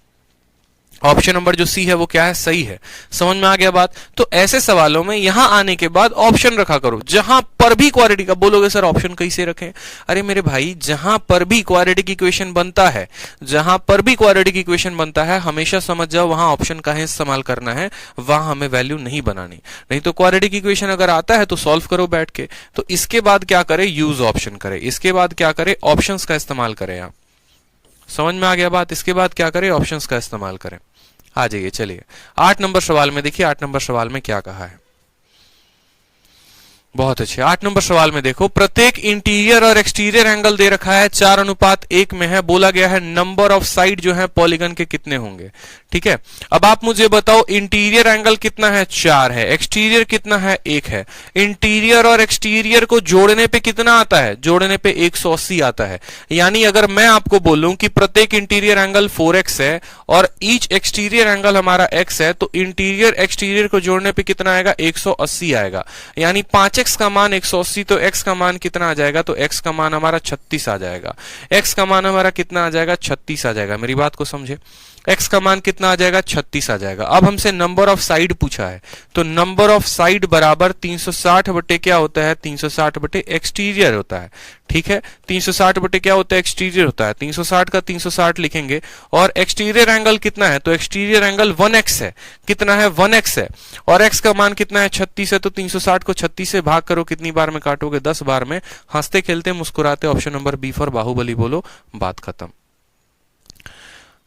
ऑप्शन नंबर जो सी है वो क्या है, सही है। समझ में आ गया बात। तो ऐसे सवालों में यहां आने के बाद ऑप्शन रखा करो, जहां पर भी क्वाड्रेटिक। अब बोलोगे सर ऑप्शन कैसे रखें, अरे मेरे भाई जहां पर भी क्वाड्रेटिक इक्वेशन बनता है, जहां पर भी क्वाड्रेटिक इक्वेशन बनता है हमेशा समझ जाओ वहां ऑप्शन का ही इस्तेमाल करना है, वहां हमें वैल्यू नहीं बनानी। नहीं तो क्वाड्रेटिक इक्वेशन अगर आता है तो सॉल्व करो बैठ के, तो इसके बाद क्या करें, यूज ऑप्शन करें। इसके बाद क्या करें, ऑप्शंस का इस्तेमाल करें। आप समझ में आ गया बात। इसके बाद क्या करें, ऑप्शंस का इस्तेमाल करें। आ जाइए, चलिए 8 नंबर सवाल में देखिए, 8 नंबर सवाल में क्या कहा है। बहुत अच्छे। 8 नंबर सवाल में देखो, प्रत्येक इंटीरियर और एक्सटीरियर एंगल दे रखा है 4:1 में है। बोला गया है नंबर ऑफ साइड जो है पॉलीगन के कितने होंगे। ठीक है, अब आप मुझे बताओ इंटीरियर एंगल कितना है 4 है, एक्सटीरियर कितना है 1 है। इंटीरियर और एक्सटीरियर को जोड़ने पे कितना आता है, जोड़ने पे 180 आता है। यानी अगर मैं आपको बोलूं कि प्रत्येक इंटीरियर एंगल 4x है और ईच एक्सटीरियर एंगल हमारा x है, तो इंटीरियर एक्सटीरियर को जोड़ने पे कितना आएगा 180 आएगा। यानी 5x का मान 180, तो x का मान कितना आ जाएगा, तो x का मान हमारा 36 आ जाएगा। x का मान हमारा कितना आ जाएगा 36 आ जाएगा। मेरी बात को समझे, x का मान कितना आ जाएगा 36 आ जाएगा। अब हमसे नंबर ऑफ साइड पूछा है, तो नंबर ऑफ साइड बराबर 360 बटे क्या होता है, 360 बटे एक्सटीरियर होता है। ठीक है, 360 बटे क्या होता है, एक्सटीरियर होता है। 360 का 360 लिखेंगे और एक्सटीरियर एंगल कितना है, तो एक्सटीरियर एंगल 1x है। कितना है 1x है, और x का मान कितना है 36 है, तो 360 को 36 से भाग करो, कितनी बार में काटोगे 10 बार में। हंसते खेलते मुस्कुराते option number B for Baahubali बोलो, बात खत्म।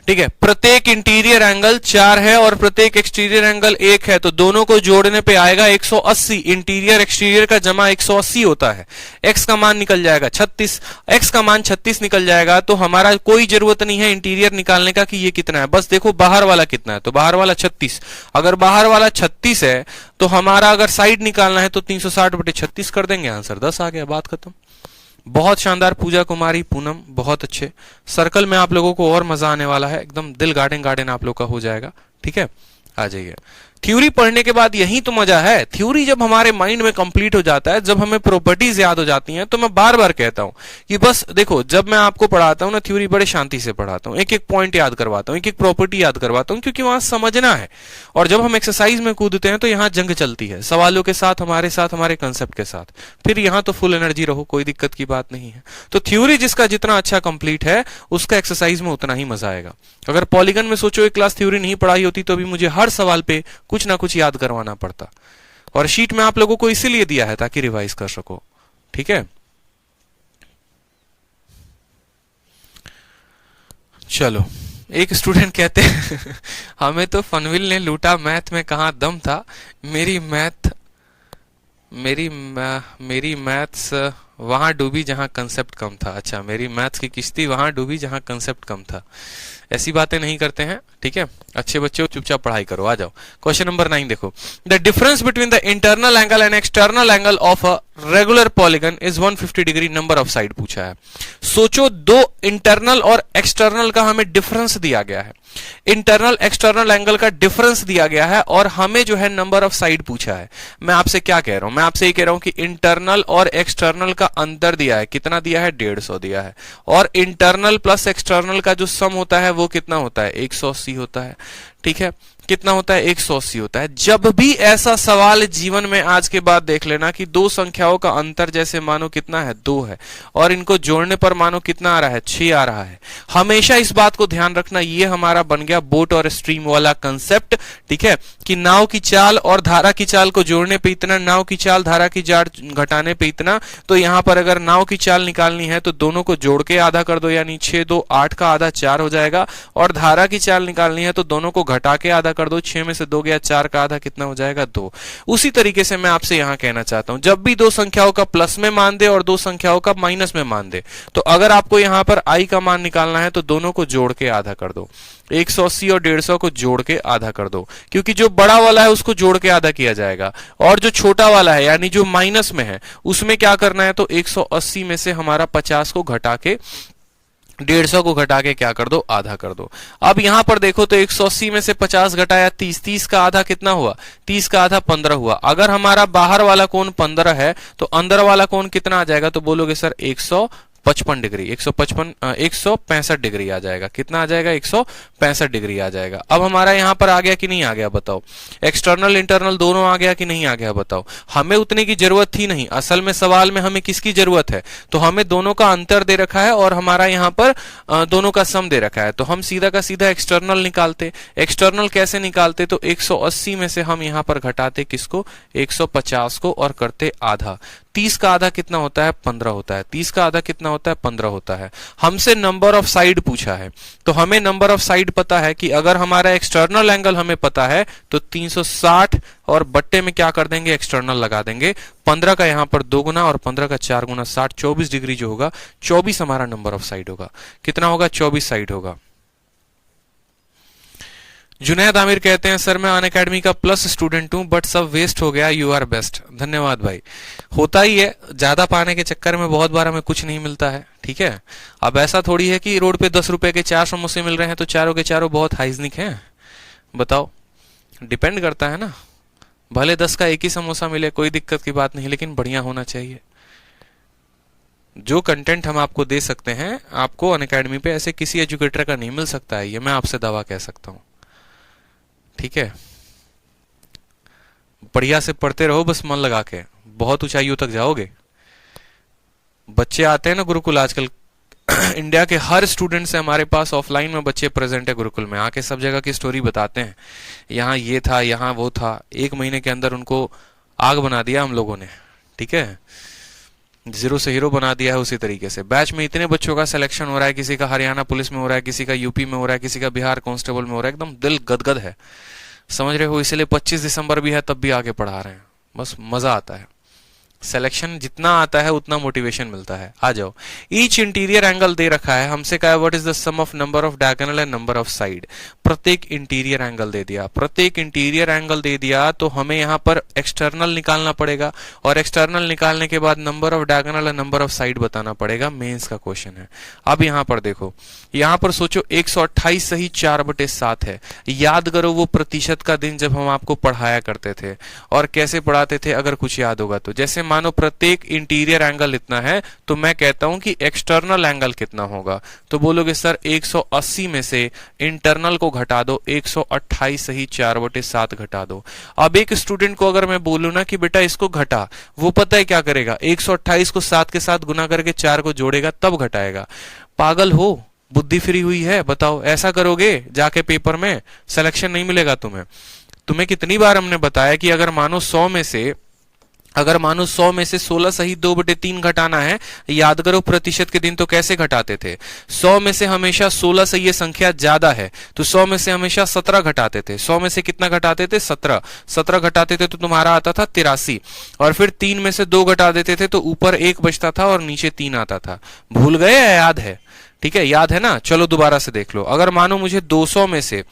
ठीक है, प्रत्येक इंटीरियर एंगल 4 है और प्रत्येक एक्सटीरियर एंगल 1 है, तो दोनों को जोड़ने पे आएगा 180। इंटीरियर एक्सटीरियर का जमा 180 होता है। x का मान निकल जाएगा 36, x का मान 36 निकल जाएगा। तो हमारा कोई जरूरत नहीं है इंटीरियर निकालने का कि ये कितना है, बस देखो बाहर वाला कितना है, तो बाहर वाला 36। अगर बाहर वाला 36 है तो हमारा अगर साइड निकालना है तो 360/36 कर देंगे, आंसर 10 आ गया, बात खत्म। बहुत शानदार पूजा कुमारी, पूनम बहुत अच्छे। सर्कल में आप लोगों को और मजा आने वाला है, एकदम दिल गार्डन गार्डन आप लोग का हो जाएगा। ठीक है, आ जाइए। थ्योरी पढ़ने के बाद यही तो मजा है। थ्योरी जब हमारे माइंड में कंप्लीट हो जाता है, जब हमें प्रॉपर्टीज याद हो जाती हैं, तो मैं बार बार कहता हूं कि बस देखो, जब मैं आपको पढ़ाता हूं ना थ्योरी, बड़े शांति से पढ़ाता हूं, एक एक पॉइंट याद करवाता हूं, एक एक प्रॉपर्टी याद करवाता हूं, क्योंकि वहां समझना है। और जब हम एक्सरसाइज में कूदते हैं तो यहाँ जंग चलती है, सवालों के साथ, हमारे कंसेप्ट के साथ। फिर यहाँ तो फुल एनर्जी रहो, कोई दिक्कत की बात नहीं है। तो थ्योरी जिसका जितना अच्छा कंप्लीट है, उसका एक्सरसाइज में उतना ही मजा आएगा। अगर पॉलीगन में सोचो एक क्लास थ्योरी नहीं पढ़ाई होती तो भी मुझे हर सवाल पे कुछ ना कुछ याद करवाना पड़ता। और शीट में आप लोगों को इसीलिए दिया है ताकि रिवाइज कर सको। ठीक है, चलो। एक स्टूडेंट कहते हैं हमें तो फनविल ने लूटा, मैथ में कहां दम था, मेरी मैथ्स वहां डूबी जहां कंसेप्ट कम था। अच्छा, मेरी मैथ्स की किश्ती वहां डूबी जहां कंसेप्ट कम था। ऐसी बातें नहीं करते हैं, ठीक है। अच्छे बच्चों चुपचाप पढ़ाई करो, आ जाओ। क्वेश्चन नंबर 9 देखो। The difference between the internal angle and external angle of a regular polygon is 150 degree, number of side पूछा है। सोचो, दो इंटरनल और एक्सटर्नल का हमें डिफरेंस दिया गया है, इंटरनल एक्सटर्नल एंगल का डिफरेंस दिया गया है, और हमें जो है नंबर ऑफ साइड पूछा है। मैं आपसे क्या कह रहा हूं, मैं आपसे ये कह रहा हूं कि इंटरनल और एक्सटर्नल का अंतर दिया है, कितना दिया है, 150 दिया है। और इंटरनल प्लस एक्सटर्नल का जो सम होता है वो कितना होता है, 180 होता है। ठीक है, कितना होता है, 180 होता है। जब भी ऐसा सवाल जीवन में आज के बाद देख लेना कि दो संख्याओं का अंतर, जैसे मानो कितना है, 2 है, और इनको जोड़ने पर मानो कितना आ रहा है, 6 आ रहा है। हमेशा इस बात को ध्यान रखना, ये हमारा बन गया बोट और स्ट्रीम वाला कंसेप्ट। ठीक है, कि नाव की चाल और धारा की चाल को जोड़ने पे इतना, नाव की चाल धारा की चाल घटाने पे इतना। तो यहां पर अगर नाव की चाल निकालनी है तो दोनों को जोड़ के आधा कर दो, यानी 6 2 8 का आधा 4 हो जाएगा। और धारा की चाल निकालनी है तो दोनों को घटा के आधा कर दो, 6 में से 2 गया, 4 का आधा कितना हो जाएगा, 2। उसी तरीके से मैं आपसे यहां कहना चाहता हूं, जब भी दो संख्याओं का प्लस में मान दे और दो संख्याओं का माइनस में मान दे, तो अगर आपको यहां पर आई का मान निकालना है तो दोनों को जोड़ के आधा कर दो। 180 और 150 को जोड़ के आधा कर दो, क्योंकि जो बड़ा वाला है उसको जोड़ के आधा किया जाएगा, और जो छोटा वाला है यानी जो माइनस में है उसमें क्या करना है, तो 180 में से हमारा 50 को घटा के, 150 को घटा के क्या कर दो, आधा कर दो। अब यहां पर देखो तो 180 में से 50 घटाया 30, 30 का आधा कितना हुआ, 30 का आधा 15 हुआ। अगर हमारा बाहर वाला कोण 15 है तो अंदर वाला कोण कितना आ जाएगा, तो बोलोगे सर 155 डिग्री, 165 डिग्री आ जाएगा। कितना आ जाएगा, 165 डिग्री आ जाएगा। अब हमारा यहां पर आ गया कि नहीं आ गया, बताओ। एक्सटर्नल इंटरनल दोनों आ गया कि नहीं आ गया, बताओ। हमें उतने की जरूरत थी नहीं, असल में सवाल में हमें किसकी जरूरत है, तो हमें दोनों का अंतर दे रखा है और हमारा यहां पर दोनों का सम दे रखा है, तो हम सीधा का सीधा एक्सटर्नल निकालते। एक्सटर्नल कैसे निकालते, तो 180 में से हम यहां पर घटाते किसको, 150 को, और करते आधा। 30 का आधा कितना होता है, 15 होता है। 30 का आधा कितना होता है, 15 होता है। हमसे नंबर ऑफ साइड पूछा है, तो हमें नंबर ऑफ साइड पता है कि अगर हमारा एक्सटर्नल एंगल हमें पता है तो 360 और बट्टे में क्या कर देंगे, एक्सटर्नल लगा देंगे। 15 का यहां पर 2 गुना और 15 का 4 गुना 60, 24 डिग्री जो होगा, 24 हमारा नंबर ऑफ साइड होगा। कितना होगा, 24 साइड होगा। जुनैद आमिर कहते हैं सर मैं अनअकैडमी का प्लस स्टूडेंट हूं बट सब वेस्ट हो गया, यू आर बेस्ट। धन्यवाद भाई। होता ही है, ज्यादा पाने के चक्कर में बहुत बार हमें कुछ नहीं मिलता है। ठीक है, अब ऐसा थोड़ी है कि रोड पे 10 रुपए के 4 समोसे मिल रहे हैं तो चारों के चारों बहुत हाइजीनिक हैं, बताओ। डिपेंड करता है ना, भले 10 का एक ही समोसा मिले, कोई दिक्कत की बात नहीं, लेकिन बढ़िया होना चाहिए। जो कंटेंट हम आपको दे सकते हैं, आपको अनअकैडमी पे ऐसे किसी एजुकेटर का नहीं मिल सकता है, ये मैं आपसे दावा कह सकता हूं। ठीक है, बढ़िया से पढ़ते रहो, बस मन लगा के, बहुत ऊंचाइयों तक जाओगे। बच्चे आते हैं ना गुरुकुल आजकल इंडिया के हर स्टूडेंट से हमारे पास ऑफलाइन में बच्चे प्रेजेंट है गुरुकुल में, आके सब जगह की स्टोरी बताते हैं, यहाँ ये था, यहाँ वो था। 1 महीने के अंदर उनको आग बना दिया हम लोगों ने। ठीक है, जीरो से हीरो बना दिया है। उसी तरीके से बैच में इतने बच्चों का सिलेक्शन हो रहा है, किसी का हरियाणा पुलिस में हो रहा है, किसी का यूपी में हो रहा है, किसी का बिहार कांस्टेबल में हो रहा है, एकदम दिल गदगद है, समझ रहे हो। इसलिए 25 दिसंबर भी है तब भी आगे पढ़ा रहे हैं, बस मजा आता है। सिलेक्शन जितना आता है उतना मोटिवेशन मिलता है। आ जाओ, ईच इंटीरियर एंगल दे रखा है हमसे, कहा what is the sum of number of diagonal and number of side. प्रत्येक इंटीरियर एंगल दे दिया, प्रत्येक इंटीरियर एंगल दे दिया तो हमें यहां पर एक्सटर्नल निकालना पड़ेगा, और एक्सटर्नल निकालने के बाद number of diagonal and number of side बताना पड़ेगा। मेंस का क्वेश्चन है। अब यहां पर देखो, यहां पर सोचो 128 सही 4/7 है। याद करो वो प्रतिशत का दिन जब हम आपको पढ़ाया करते थे, और कैसे पढ़ाते थे अगर कुछ याद होगा तो। जैसे मानो प्रत्येक इंटीरियर एंगल इतना है, तो मैं कहता हूं कि एक्सटर्नल एंगल कितना होगा, तो बोलोगे सर 180 में से इंटरनल को घटा दो, 128 सही 4/7 घटा दो। अब एक स्टूडेंट को अगर मैं बोलूं ना कि बेटा इसको घटा, वो पता है क्या करेगा, 128 को 7 के साथ गुना करके 4 को जोड़ेगा तब घटाएगा। पागल हो, बुद्धि फ्री हुई है? बताओ, ऐसा करोगे जाके पेपर में सिलेक्शन नहीं मिलेगा तुम्हें। तुम्हें कितनी बार हमने बताया कि अगर मानो 100 में से 16 सही 2/3 घटाना है, याद करो प्रतिशत के दिन तो कैसे घटाते थे, 100 में से हमेशा 16 से ये संख्या ज्यादा है तो 100 में से हमेशा 17 घटाते थे। 100 में से कितना घटाते थे? 17 घटाते थे तो तुम्हारा आता था 83, और फिर 3 में से 2 घटा देते थे तो ऊपर 1 बचता था और नीचे 3 आता था। भूल गए या याद है? ठीक है, याद है ना? चलो दोबारा से देख लो। अगर मानो मुझे 200 में से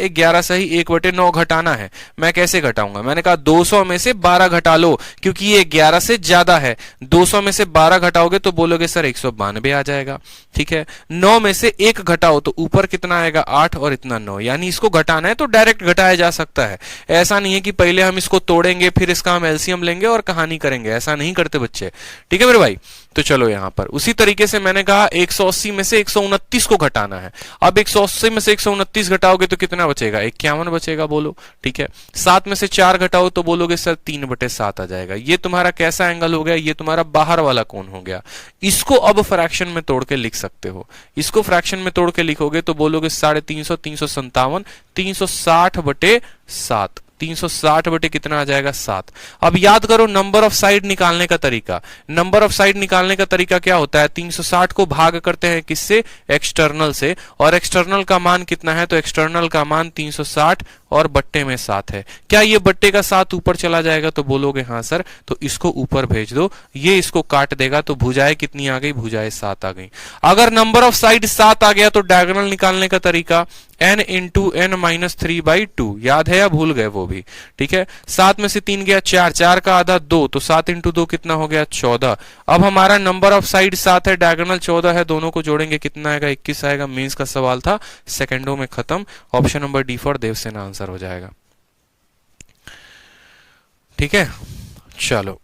11 सही 1/9 घटाना है, मैं कैसे घटाऊंगा? मैंने कहा 200 में से 12 घटा लो, क्योंकि ये 11 से ज्यादा है। 200 में से 12 घटाओगे तो बोलोगे सर 192 आ जाएगा। ठीक है, 9 में से 1 घटाओ तो ऊपर कितना आएगा? 8, और इतना 9। यानी इसको घटाना है तो डायरेक्ट घटाया जा सकता है। ऐसा नहीं है कि पहले हम इसको तोड़ेंगे फिर इसका हम एलसीएम लेंगे और कहानी करेंगे, ऐसा नहीं करते बच्चे। ठीक है मेरे भाई, तो चलो यहां पर उसी तरीके से मैंने कहा 180 में से 129 को घटाना है। अब 180 में से 129 घटाओगे तो कितना बचेगा? 51 बचेगा, बोलो। ठीक है, 7 में से 4 घटाओ तो बोलोगे सर 3/7 आ जाएगा। ये तुम्हारा कैसा एंगल हो गया? ये तुम्हारा बाहर वाला कोण हो गया। इसको अब फ्रैक्शन में तोड़ के लिख सकते हो। इसको फ्रैक्शन में तोड़ के लिखोगे तो बोलोगे 350, 357, 360/7। 360 बटे कितना आ जाएगा? 7। अब याद करो नंबर ऑफ साइड निकालने का तरीका। नंबर ऑफ साइड निकालने का तरीका क्या होता है? 360 को भाग करते हैं किससे? एक्सटर्नल से। और एक्सटर्नल का मान कितना है? तो एक्सटर्नल का मान 360 और बट्टे में 7 है। क्या ये बट्टे का 7 ऊपर चला जाएगा? तो बोलोगे हाँ सर, तो इसको ऊपर भेज दो। ये इसको काट देगा तो भुजाएं कितनी आ गई? भुजाएं 7 आ गई। अगर नंबर ऑफ साइड 7 आ गया तो डायगोनल निकालने का तरीका n इंटू n माइनस 3/2। याद है या भूल गए वो भी? ठीक है, 7 में से 3 गया 4, 4 का आधा 2, तो 7 इंटू 2 कितना हो गया? 14। अब हमारा नंबर ऑफ साइड 7 है, डायगोनल 14 है, दोनों को जोड़ेंगे कितना आएगा? 21 आएगा। मेंस का सवाल था, सेकंडों में खत्म। Option number D for Devasena answer हो जाएगा। ठीक है, चलो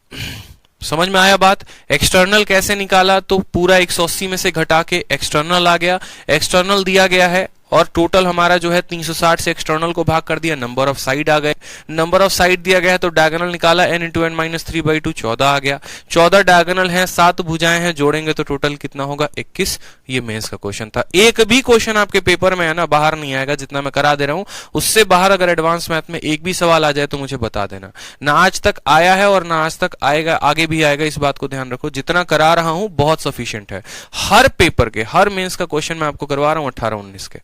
समझ में आया बात? एक्सटर्नल कैसे निकाला? तो पूरा 180 में से घटा के एक्सटर्नल आ गया, एक्सटर्नल दिया गया है, और टोटल हमारा जो है 360 से एक्सटर्नल को भाग कर दिया, नंबर ऑफ साइड आ गए। नंबर ऑफ साइड दिया गया है तो डायगोनल निकाला, n इंटू n माइनस 3/2, 14 आ गया। 14 डायगोनल है, 7 भुजाएं हैं, जोड़ेंगे तो टोटल कितना होगा? 21। ये मेंस का क्वेश्चन था। एक भी क्वेश्चन आपके पेपर में है ना, बाहर नहीं आएगा, जितना मैं करा दे रहा हूं उससे बाहर अगर एडवांस मैथ में एक भी सवाल आ जाए तो मुझे बता देना। ना आज तक आया है और ना आज तक आएगा, आगे भी आएगा, इस बात को ध्यान रखो। जितना करा रहा हूं बहुत सफिशिएंट है। हर पेपर के, हर मेंस का क्वेश्चन मैं आपको करवा रहा हूं 18-19 के।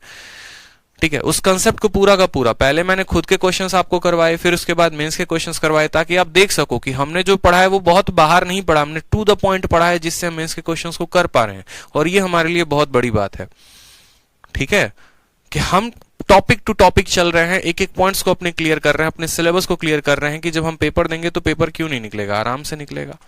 ठीक है, उस कंसेप्ट को पूरा का पूरा पहले मैंने खुद के क्वेश्चंस आपको करवाए, फिर उसके बाद मेंस के क्वेश्चंस करवाए, ताकि आप देख सको कि हमने जो पढ़ा है वो बहुत बाहर नहीं पढ़ा, हमने टू द पॉइंट पढ़ा है, जिससे हम मेंस के क्वेश्चंस को कर पा रहे हैं। और ये हमारे लिए बहुत बड़ी बात है। ठीक है, कि हम टॉपिक टू टॉपिक चल रहे हैं, एक एक पॉइंट्स को अपने क्लियर कर रहे हैं, अपने सिलेबस को क्लियर कर रहे हैं, कि जब हम पेपर देंगे तो पेपर क्यों नहीं निकलेगा, आराम से निकलेगा।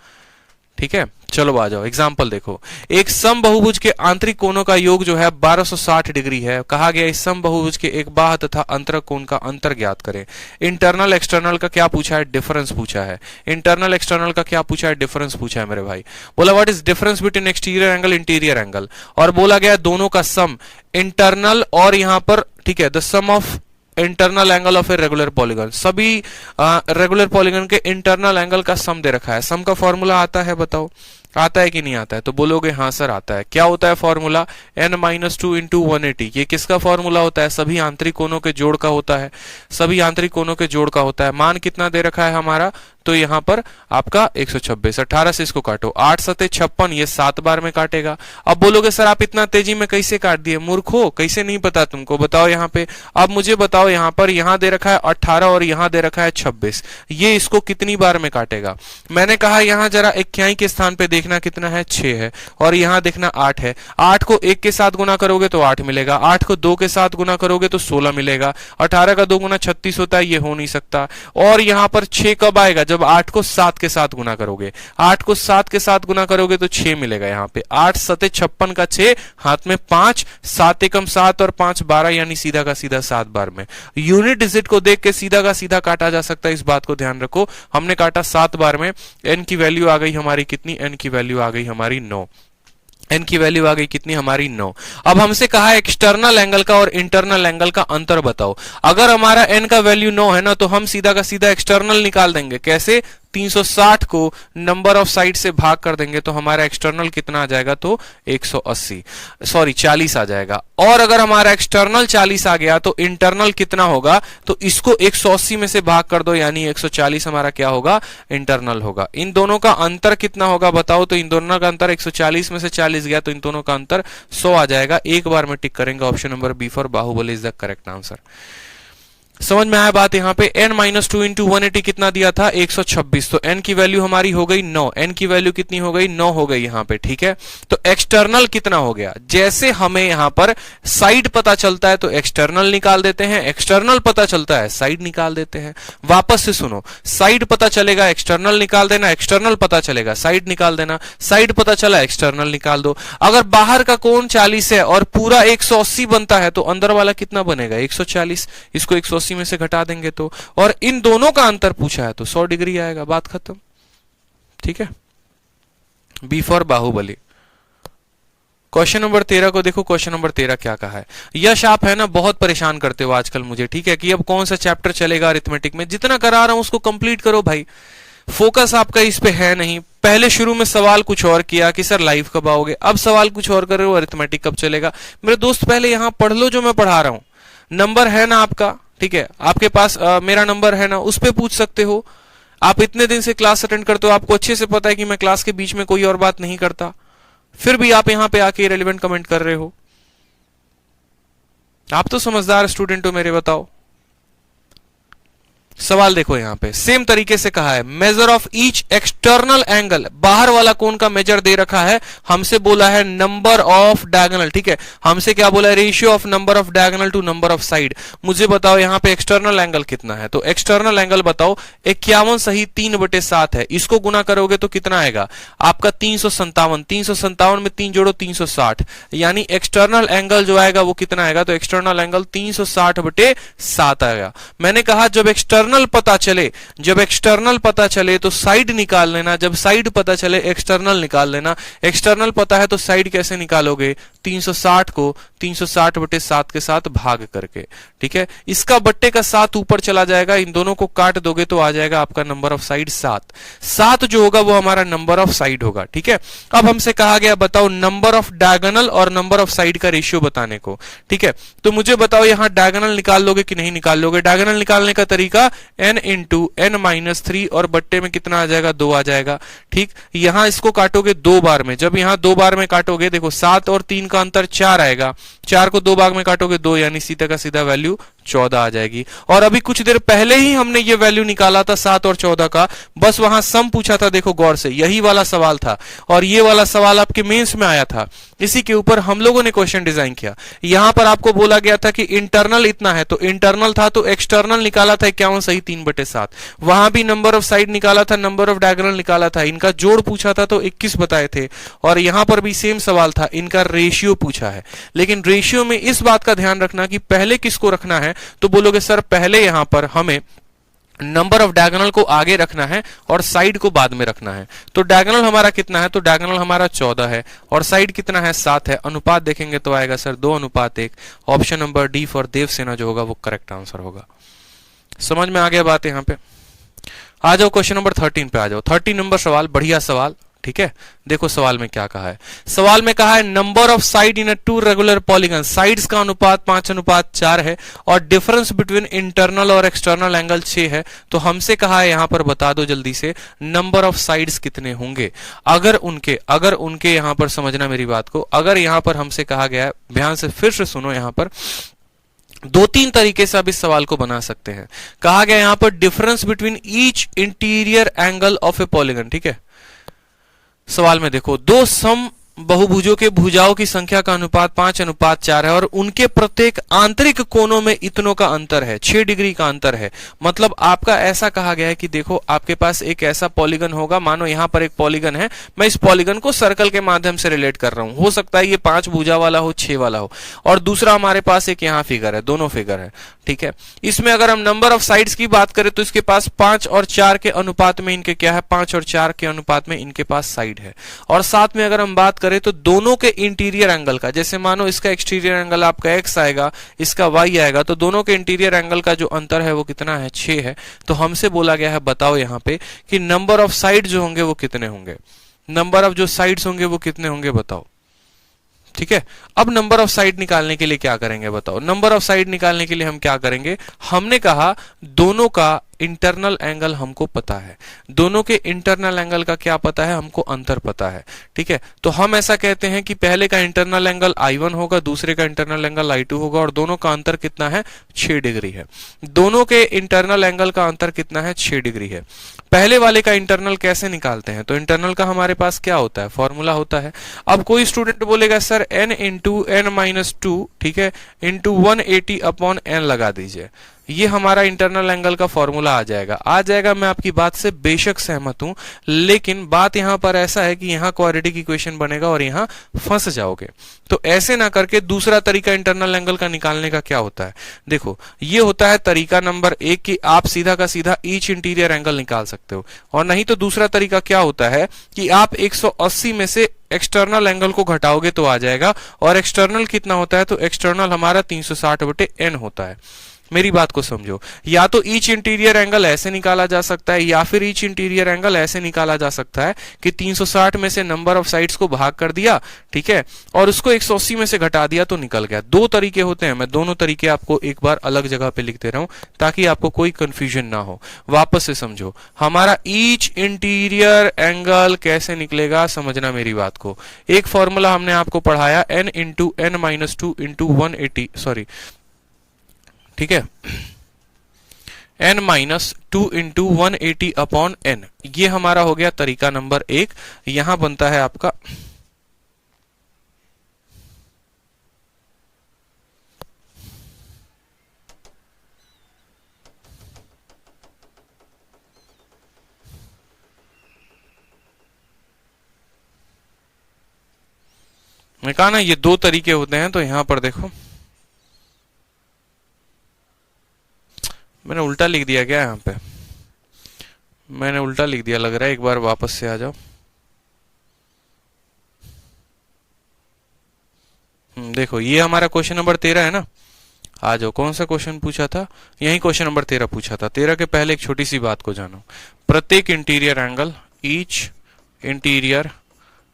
ठीक है, चलो आ जाओ, एग्जाम्पल देखो। एक सम बहुभुज के आंतरिक कोणों का योग जो है 1260 डिग्री है। कहा गया इस सम बहुभुज के एक बाह्य तथा अंतरक कोण का अंतर ज्ञात करें। इंटरनल एक्सटर्नल का क्या पूछा है? डिफरेंस पूछा है। इंटरनल एक्सटर्नल का क्या पूछा है? डिफरेंस पूछा है मेरे भाई। बोला what is difference between exterior angle interior angle, और बोला गया दोनों का सम इंटरनल और यहां पर, ठीक है, the sum of internal angle of a regular polygon. सभी रेगुलर पॉलीगन के इंटरनल एंगल का सम दे रखा है। सम का फॉर्मूला आता है, बताओ। आता है कि नहीं आता है? तो बोलोगे हाँ सर आता है। क्या होता है फॉर्मूला? n-2 into 180। ये किसका फॉर्मूला होता है? सभी आंतरिक कोणों के जोड़ का होता है, सभी आंतरिक कोणों के जोड़ का होता है। मान कितना दे रखा है हमारा? तो यहां पर आपका 126। 18 से इसको काटो, 8 सते 56, ये 7 बार में काटेगा। अब बोलोगे सर आप इतना तेजी में कैसे काट दिए? मूर्खो, कैसे नहीं पता तुमको? बताओ यहाँ पे। अब मुझे बताओ, यहाँ पर यहाँ दे रखा है 18 और यहाँ दे रखा है 26, ये इसको कितनी बार में काटेगा? मैंने कहा यहाँ जरा इक्याई के स्थान पे देखना कितना है, 6 है, और यहाँ देखना 8 है। 8 को 1 के साथ गुना करोगे तो 8 मिलेगा, 8 को 2 के साथ गुना करोगे तो 16 मिलेगा, 18 का 2 गुना 36 होता है, ये हो नहीं सकता। और यहाँ पर 6 कब आएगा? जब 8 को 7 के साथ गुना करोगे, 8 को 7 के साथ गुना करोगे तो 6 मिलेगा। यहाँ पे 8 सते 56 का 6, हाथ में 5, 7 एकम 7 और 5 12, यानी सीधा का सीधा 7 बार में। यूनिट डिजिट को देख के सीधा का सीधा काटा जा सकता है, इस बात को ध्यान रखो। हमने काटा 7 बार में। n की वैल्यू आ गई हमारी कितनी? n की वैल्यू आ गई हमारी 9। n की वैल्यू आ गई कितनी हमारी? 9। अब हमसे कहा है एक्सटर्नल एंगल का और इंटरनल एंगल का अंतर बताओ। अगर हमारा n का वैल्यू 9 है ना, तो हम सीधा का सीधा एक्सटर्नल निकाल देंगे। कैसे? 360 को नंबर ऑफ साइड से भाग कर देंगे तो हमारा एक्सटर्नल कितना आ जाएगा? तो 40 आ जाएगा। और अगर हमारा एक्सटर्नल 40 आ गया तो इंटरनल कितना होगा? तो इसको 180 में से भाग कर दो, यानी 140 हमारा क्या होगा? इंटरनल होगा। इन दोनों का अंतर कितना होगा बताओ? तो इन दोनों का अंतर 140 में से 40 गया तो इन दोनों का अंतर 100 आ जाएगा। एक बार में टिक करेंगे। Option number B for Baahubali is the correct answer. समझ में आया बात? यहाँ पे n-2 इंटू 180 कितना दिया था? 126। तो n की वैल्यू हमारी हो गई 9। n की वैल्यू कितनी हो गई? 9 हो गई यहाँ पे, ठीक है। तो एक्सटर्नल कितना हो गया? जैसे हमें यहाँ पर साइड पता चलता है तो एक्सटर्नल निकाल देते हैं, एक्सटर्नल पता चलता है साइड निकाल देते हैं। वापस से सुनो, साइड पता चलेगा एक्सटर्नल निकाल देना, एक्सटर्नल पता चलेगा साइड निकाल देना, साइड पता चला एक्सटर्नल निकाल दो। अगर बाहर का कोण 40 है और पूरा 180 बनता है तो अंदर वाला कितना बनेगा? 140। इसको 180 में से घटा देंगे तो, और इन दोनों का अंतर पूछा है तो 100 डिग्री आएगा। बात खत्म, ठीक है। B for Baahubali. Question number 13 को देखो। क्वेश्चन नंबर 13 क्या कहा है? यश आप है ना बहुत परेशान करते हो आजकल मुझे, ठीक है, कि अब कौन सा चैप्टर चलेगा अरिथमेटिक में। जितना करा रहा हूं उसको कंप्लीट करो भाई। फोकस आपका इस पे है नहीं। पहले शुरू में सवाल कुछ और किया कि सर लाइव कब आओगे, अब सवाल कुछ और कर रहे हो, अरिथमेटिक कब चलेगा। मेरे दोस्त पहले यहां पढ़ लो जो मैं पढ़ा रहा हूं। नंबर है ना आपका, ठीक है, आपके पास मेरा नंबर है ना, उस पे पूछ सकते हो। आप इतने दिन से क्लास अटेंड करते हो, आपको अच्छे से पता है कि मैं क्लास के बीच में कोई और बात नहीं करता, फिर भी आप यहां पे आके इरेलेवेंट कमेंट कर रहे हो। आप तो समझदार स्टूडेंट हो मेरे, बताओ। सवाल देखो यहां पे सेम तरीके से कहा है, measure of each external angle. बाहर वाला कोण का मेजर दे रखा है, हमसे बोला है नंबर ऑफ डायगोनल, ठीक है। हमसे क्या बोला है? Ratio of number of diagonal to number of side. मुझे बताओ यहां पे एक्सटर्नल एंगल कितना है? तो एक्सटर्नल एंगल बताओ 51 सही 3/7 है। इसको गुना करोगे तो कितना आएगा आपका? 357। 357 में 3 जोड़ो 360, यानी एक्सटर्नल एंगल जो आएगा वो कितना आएगा? तो एक्सटर्नल एंगल 360/7 आएगा। मैंने कहा जब एक्सटर्नल पता चले, जब एक्सटर्नल पता चले तो साइड निकाल लेना, जब साइड पता चले एक्सटर्नल निकाल लेना। एक्सटर्नल पता है तो साइड कैसे निकालोगे? 360 को 360/7 के साथ भाग करके, ठीक है। इसका बट्टे का 7 ऊपर चला जाएगा, इन दोनों को काट दोगे तो आ जाएगा आपका नंबर ऑफ साइड 7। 7 जो होगा वो हमारा नंबर ऑफ साइड होगा, ठीक है। अब हमसे कहा गया बताओ नंबर ऑफ डायगोनल और नंबर ऑफ साइड का रेशियो बताने को, ठीक है। तो मुझे बताओ यहां डायगोनल निकाल लोगे कि नहीं निकाल लोगे? डायगोनल निकालने का तरीका n इंटू n-3 और बट्टे में कितना आ जाएगा? 2 आ जाएगा, ठीक। यहां इसको काटोगे 2 बार में, जब यहां 2 बार में काटोगे देखो 7 और 3 का अंतर 4 आएगा, 4 को 2 भाग में काटोगे 2, यानी सीधा का सीधा वैल्यू 14 आ जाएगी। और अभी कुछ देर पहले ही हमने ये वैल्यू निकाला था 7 और 14 का, बस वहां सम पूछा था, देखो गौर से, यही वाला सवाल था और ये वाला सवाल आपके मेंस में आया था। इसी के ऊपर हम लोगों ने क्वेश्चन डिजाइन किया। यहां पर आपको बोला गया था कि इंटरनल इतना है, तो इंटरनल था तो एक्सटर्नल निकाला था 51 सही 3/7। वहां भी नंबर ऑफ साइड निकाला था, नंबर ऑफ डायगोनल निकाला था, इनका जोड़ पूछा था तो 21 बताए थे। और यहां पर भी सेम सवाल था, इनका रेशियो पूछा है। लेकिन रेशियो में इस बात का ध्यान रखना कि पहले किसको रखना है, तो बोलोगे सर पहले यहां पर हमें नंबर ऑफ डायगोनल को आगे रखना है और साइड को बाद में रखना है। तो डायगोनल हमारा कितना है? तो डायगोनल हमारा 14 है और साइड कितना है? 7 है। अनुपात देखेंगे तो आएगा sir 2:1। Option number D for Devsena जो होगा वो करेक्ट आंसर होगा। समझ में आ गया बात? यहां पे आ जाओ क्वेश्चन नंबर 13 पे आ जाओ। 13 नंबर सवाल, बढ़िया सवाल, ठीक है, देखो सवाल में क्या कहा है। सवाल में कहा है number of side in a two regular polygon, sides का अनुपात 5:4 है और डिफरेंस बिटवीन इंटरनल और एक्सटर्नल एंगल 6 है। तो हमसे कहा है यहां पर बता दो जल्दी से नंबर ऑफ साइड्स कितने होंगे। अगर उनके यहां पर समझना मेरी बात को, अगर यहां पर हमसे कहा गया है, ध्यान से फिर से सुनो, यहां पर दो तीन तरीके से आप इस सवाल को बना सकते हैं। कहा गया यहां पर difference between each interior angle of a polygon, ठीक है। सवाल में देखो दो सम बहुभुजों के भुजाओं की संख्या का अनुपात 5:4 है और उनके प्रत्येक आंतरिक कोनों में इतनों का अंतर है, 6 डिग्री का अंतर है। मतलब आपका ऐसा कहा गया है कि देखो आपके पास एक ऐसा पॉलीगन होगा, मानो यहां पर एक पॉलीगन है, मैं इस पॉलीगन को सर्कल के माध्यम से रिलेट कर रहा हूं, हो सकता है ये 5 भुजा वाला हो, 6 वाला हो, और दूसरा हमारे पास एक यहां फिगर है, दोनों फिगर है, ठीक है। इसमें अगर हम नंबर ऑफ साइड्स की बात करें तो इसके पास 5 और 4 के अनुपात में इनके क्या है, 5 और 4 के अनुपात में इनके पास साइड है। और साथ में अगर हम बात करें तो दोनों के इंटीरियर एंगल का, जैसे मानो इसका एक्सटीरियर एंगल आपका x आएगा, इसका y आएगा, तो दोनों के इंटीरियर एंगल का जो अंतर है वो कितना है, 6 है। तो हमसे बोला गया है बताओ यहां पे कि नंबर ऑफ साइड जो होंगे वो कितने होंगे, नंबर ऑफ जो साइड्स होंगे वो कितने होंगे बताओ, ठीक है। अब नंबर ऑफ साइड निकालने के लिए क्या करेंगे बताओ। नंबर ऑफ साइड निकालने के लिए हम क्या करेंगे, हमने कहा दोनों का इंटरनल एंगल हमको पता है, दोनों के इंटरनल एंगल का क्या पता है, हमको अंतर पता है, ठीक है। तो हम ऐसा कहते हैं कि पहले का इंटरनल एंगल I1 होगा, दूसरे का इंटरनल एंगल I2 होगा और दोनों का अंतर कितना है, 6 डिग्री है। दोनों के इंटरनल एंगल का अंतर कितना है, 6 डिग्री है। पहले वाले का इंटरनल कैसे निकालते हैं, तो इंटरनल का हमारे पास क्या होता है, फॉर्मूला होता है। अब कोई स्टूडेंट बोलेगा सर n इंटू n-2, ठीक है, इंटू 180 अपॉन n लगा दीजिए, ये हमारा इंटरनल एंगल का फॉर्मूला आ जाएगा। मैं आपकी बात से बेशक सहमत हूं, लेकिन बात यहां पर ऐसा है कि यहां क्वाड्रेटिक इक्वेशन बनेगा और यहां फंस जाओगे। तो ऐसे ना करके दूसरा तरीका इंटरनल एंगल का निकालने का क्या होता है, देखो ये होता है तरीका नंबर 1 कि आप सीधा का सीधा ईच इंटीरियर एंगल निकाल सकते हो, और नहीं तो दूसरा तरीका क्या होता है कि आप 180 में से एक्सटर्नल एंगल को घटाओगे तो आ जाएगा, और एक्सटर्नल कितना होता है, तो एक्सटर्नल हमारा 360/n होता है। मेरी बात को समझो, या तो ईच इंटीरियर एंगल ऐसे निकाला जा सकता है, या फिर ईच इंटीरियर एंगल ऐसे निकाला जा सकता है कि 360 में से नंबर ऑफ साइड्स को भाग कर दिया, ठीक है, और उसको 180 में से घटा दिया तो निकल गया। दो तरीके होते हैं, मैं दोनों तरीके आपको एक बार अलग जगह पे लिख दे रहा हूं ताकि आपको कोई कंफ्यूजन ना हो। वापस से समझो, हमारा ईच इंटीरियर एंगल कैसे निकलेगा, समझना मेरी बात को। एक फॉर्मूला हमने आपको पढ़ाया, n into n-2 into 180, sorry, ठीक है, n-2 इंटू 180 अपॉन n, ये हमारा हो गया तरीका नंबर 1। यहां बनता है आपका मैं कहा ना ये दो तरीके होते हैं, तो यहां पर देखो मैंने उल्टा लिख दिया क्या, यहाँ पे मैंने उल्टा लिख दिया लग रहा है, एक बार वापस से आ जाओ। देखो ये हमारा क्वेश्चन नंबर 13 है ना, आ जाओ। कौन सा क्वेश्चन पूछा था, यही क्वेश्चन नंबर 13 पूछा था। 13 के पहले एक छोटी सी बात को जानो, प्रत्येक interior angle, each interior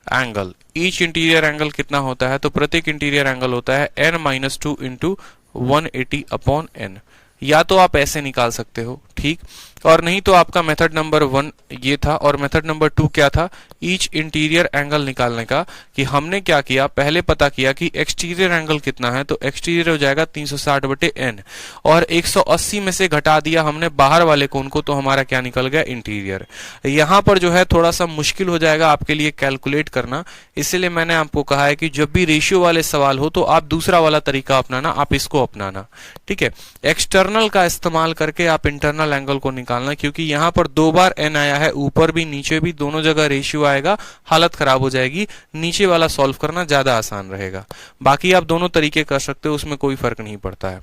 angle, each interior angle कितना होता है, तो प्रत्येक इंटीरियर एंगल होता है n-2 इंटू 180 अपॉन n। या तो आप ऐसे निकाल सकते हो, ठीक, और नहीं तो आपका मेथड नंबर 1 ये था, और मेथड नंबर 2 क्या था, ईच इंटीरियर एंगल निकालने का। कि हमने क्या किया, पहले पता किया कि एक्सटीरियर एंगल कितना है, तो एक्सटीरियर हो जाएगा 360/n, और 180 में से घटा दिया हमने बाहर वाले कोण को, तो हमारा क्या निकल गया, इंटीरियर। यहां पर जो है थोड़ा सा मुश्किल हो जाएगा आपके लिए कैलकुलेट करना, इसलिए मैंने आपको कहा है कि जब भी रेशियो वाले सवाल हो तो आप दूसरा वाला तरीका अपनाना, आप इसको अपनाना, ठीक है। एक्सटर्नल का इस्तेमाल करके आप इंटरनल एंगल को निकालना, क्योंकि यहां पर 2 बार n आया है, ऊपर भी नीचे भी दोनों जगह रेशियो आएगा, हालत खराब हो जाएगी। नीचे वाला सॉल्व करना ज्यादा आसान रहेगा, बाकी आप दोनों तरीके कर सकते हो, उसमें कोई फर्क नहीं पड़ता है।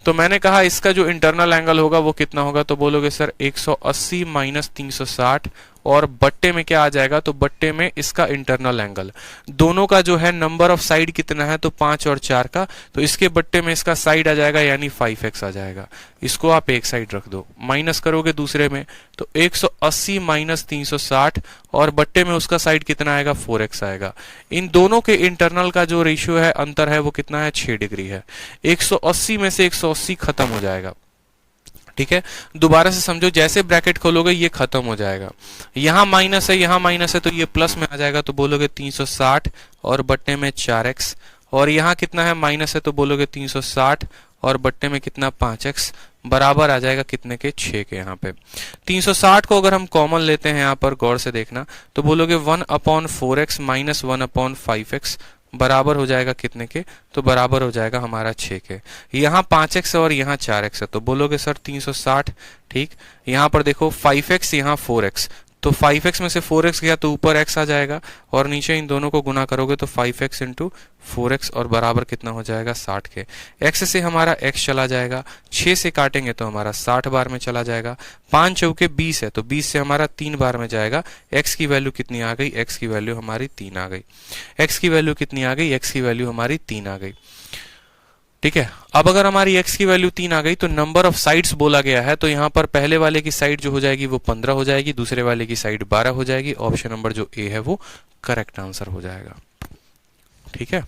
तो मैंने कहा इसका जो इंटरनल एंगल होगा वो कितना होगा, तो बोलोगे सर 180 माइनस 360 और बट्टे में क्या आ जाएगा, तो बट्टे में इसका इंटरनल एंगल। दोनों का जो है नंबर ऑफ साइड कितना है, तो 5 और 4 का, तो इसके बट्टे में इसका साइड आ जाएगा यानी 5x आ जाएगा। इसको आप एक साइड रख दो, माइनस करोगे दूसरे में तो 180 माइनस 360 और बट्टे में उसका साइड कितना आएगा, 4x आएगा। इन दोनों के इंटरनल का जो रेशियो है, अंतर है, वो कितना है, 6 डिग्री है। 180 में से 180 खत्म हो जाएगा। ठीक है, दोबारा से समझो, जैसे ब्रैकेट खोलोगे ये खत्म हो जाएगा, यहां माइनस है यहां माइनस है तो ये प्लस में आ जाएगा, तो बोलोगे 360 और बट्टे में 4x, और यहाँ कितना है, माइनस है तो बोलोगे 360 और बट्टे में कितना, 5x, बराबर आ जाएगा कितने के, 6 के। यहाँ पे 360 को अगर हम कॉमन लेते हैं, यहाँ पर गौर से देखना, तो बोलोगे 1/4x माइनस 1/5x बराबर हो जाएगा कितने के, तो बराबर हो जाएगा हमारा 6 के। यहाँ 5x है और यहाँ 4x है, तो बोलोगे सर 360, ठीक। यहाँ पर देखो 5x, यहाँ 4x, तो 5x में से 4x गया तो ऊपर x आ जाएगा, और नीचे इन दोनों को गुना करोगे तो 5x इंटू 4x और बराबर कितना हो जाएगा, 60 के। x से हमारा x चला जाएगा, 6 से काटेंगे तो हमारा 60 बार में चला जाएगा, 5 चौके 20 है तो 20 से हमारा 3 बार में जाएगा। x की वैल्यू कितनी आ गई, x की वैल्यू हमारी 3 आ गई। x की वैल्यू कितनी आ गई, x की वैल्यू हमारी 3 आ गई। ठीक है, अब अगर हमारी x की वैल्यू 3 आ गई तो नंबर ऑफ साइड्स बोला गया है, तो यहाँ पर पहले वाले की साइड जो हो जाएगी वो 15 हो जाएगी, दूसरे वाले की साइड 12 हो जाएगी। ऑप्शन नंबर जो ए है वो करेक्ट आंसर हो जाएगा। ठीक है,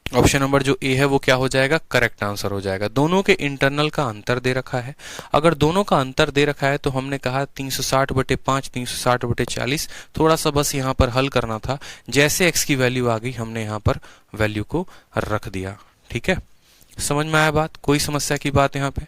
ऑप्शन नंबर जो ए है वो क्या हो जाएगा, करेक्ट आंसर हो जाएगा। दोनों के इंटरनल का अंतर दे रखा है, अगर दोनों का अंतर दे रखा है तो हमने कहा 360/5 360/40, थोड़ा सा बस यहाँ पर हल करना था, जैसे x की वैल्यू आ गई हमने यहाँ पर वैल्यू को रख दिया। ठीक है, समझ में आया बात, कोई समस्या की बात यहाँ पे।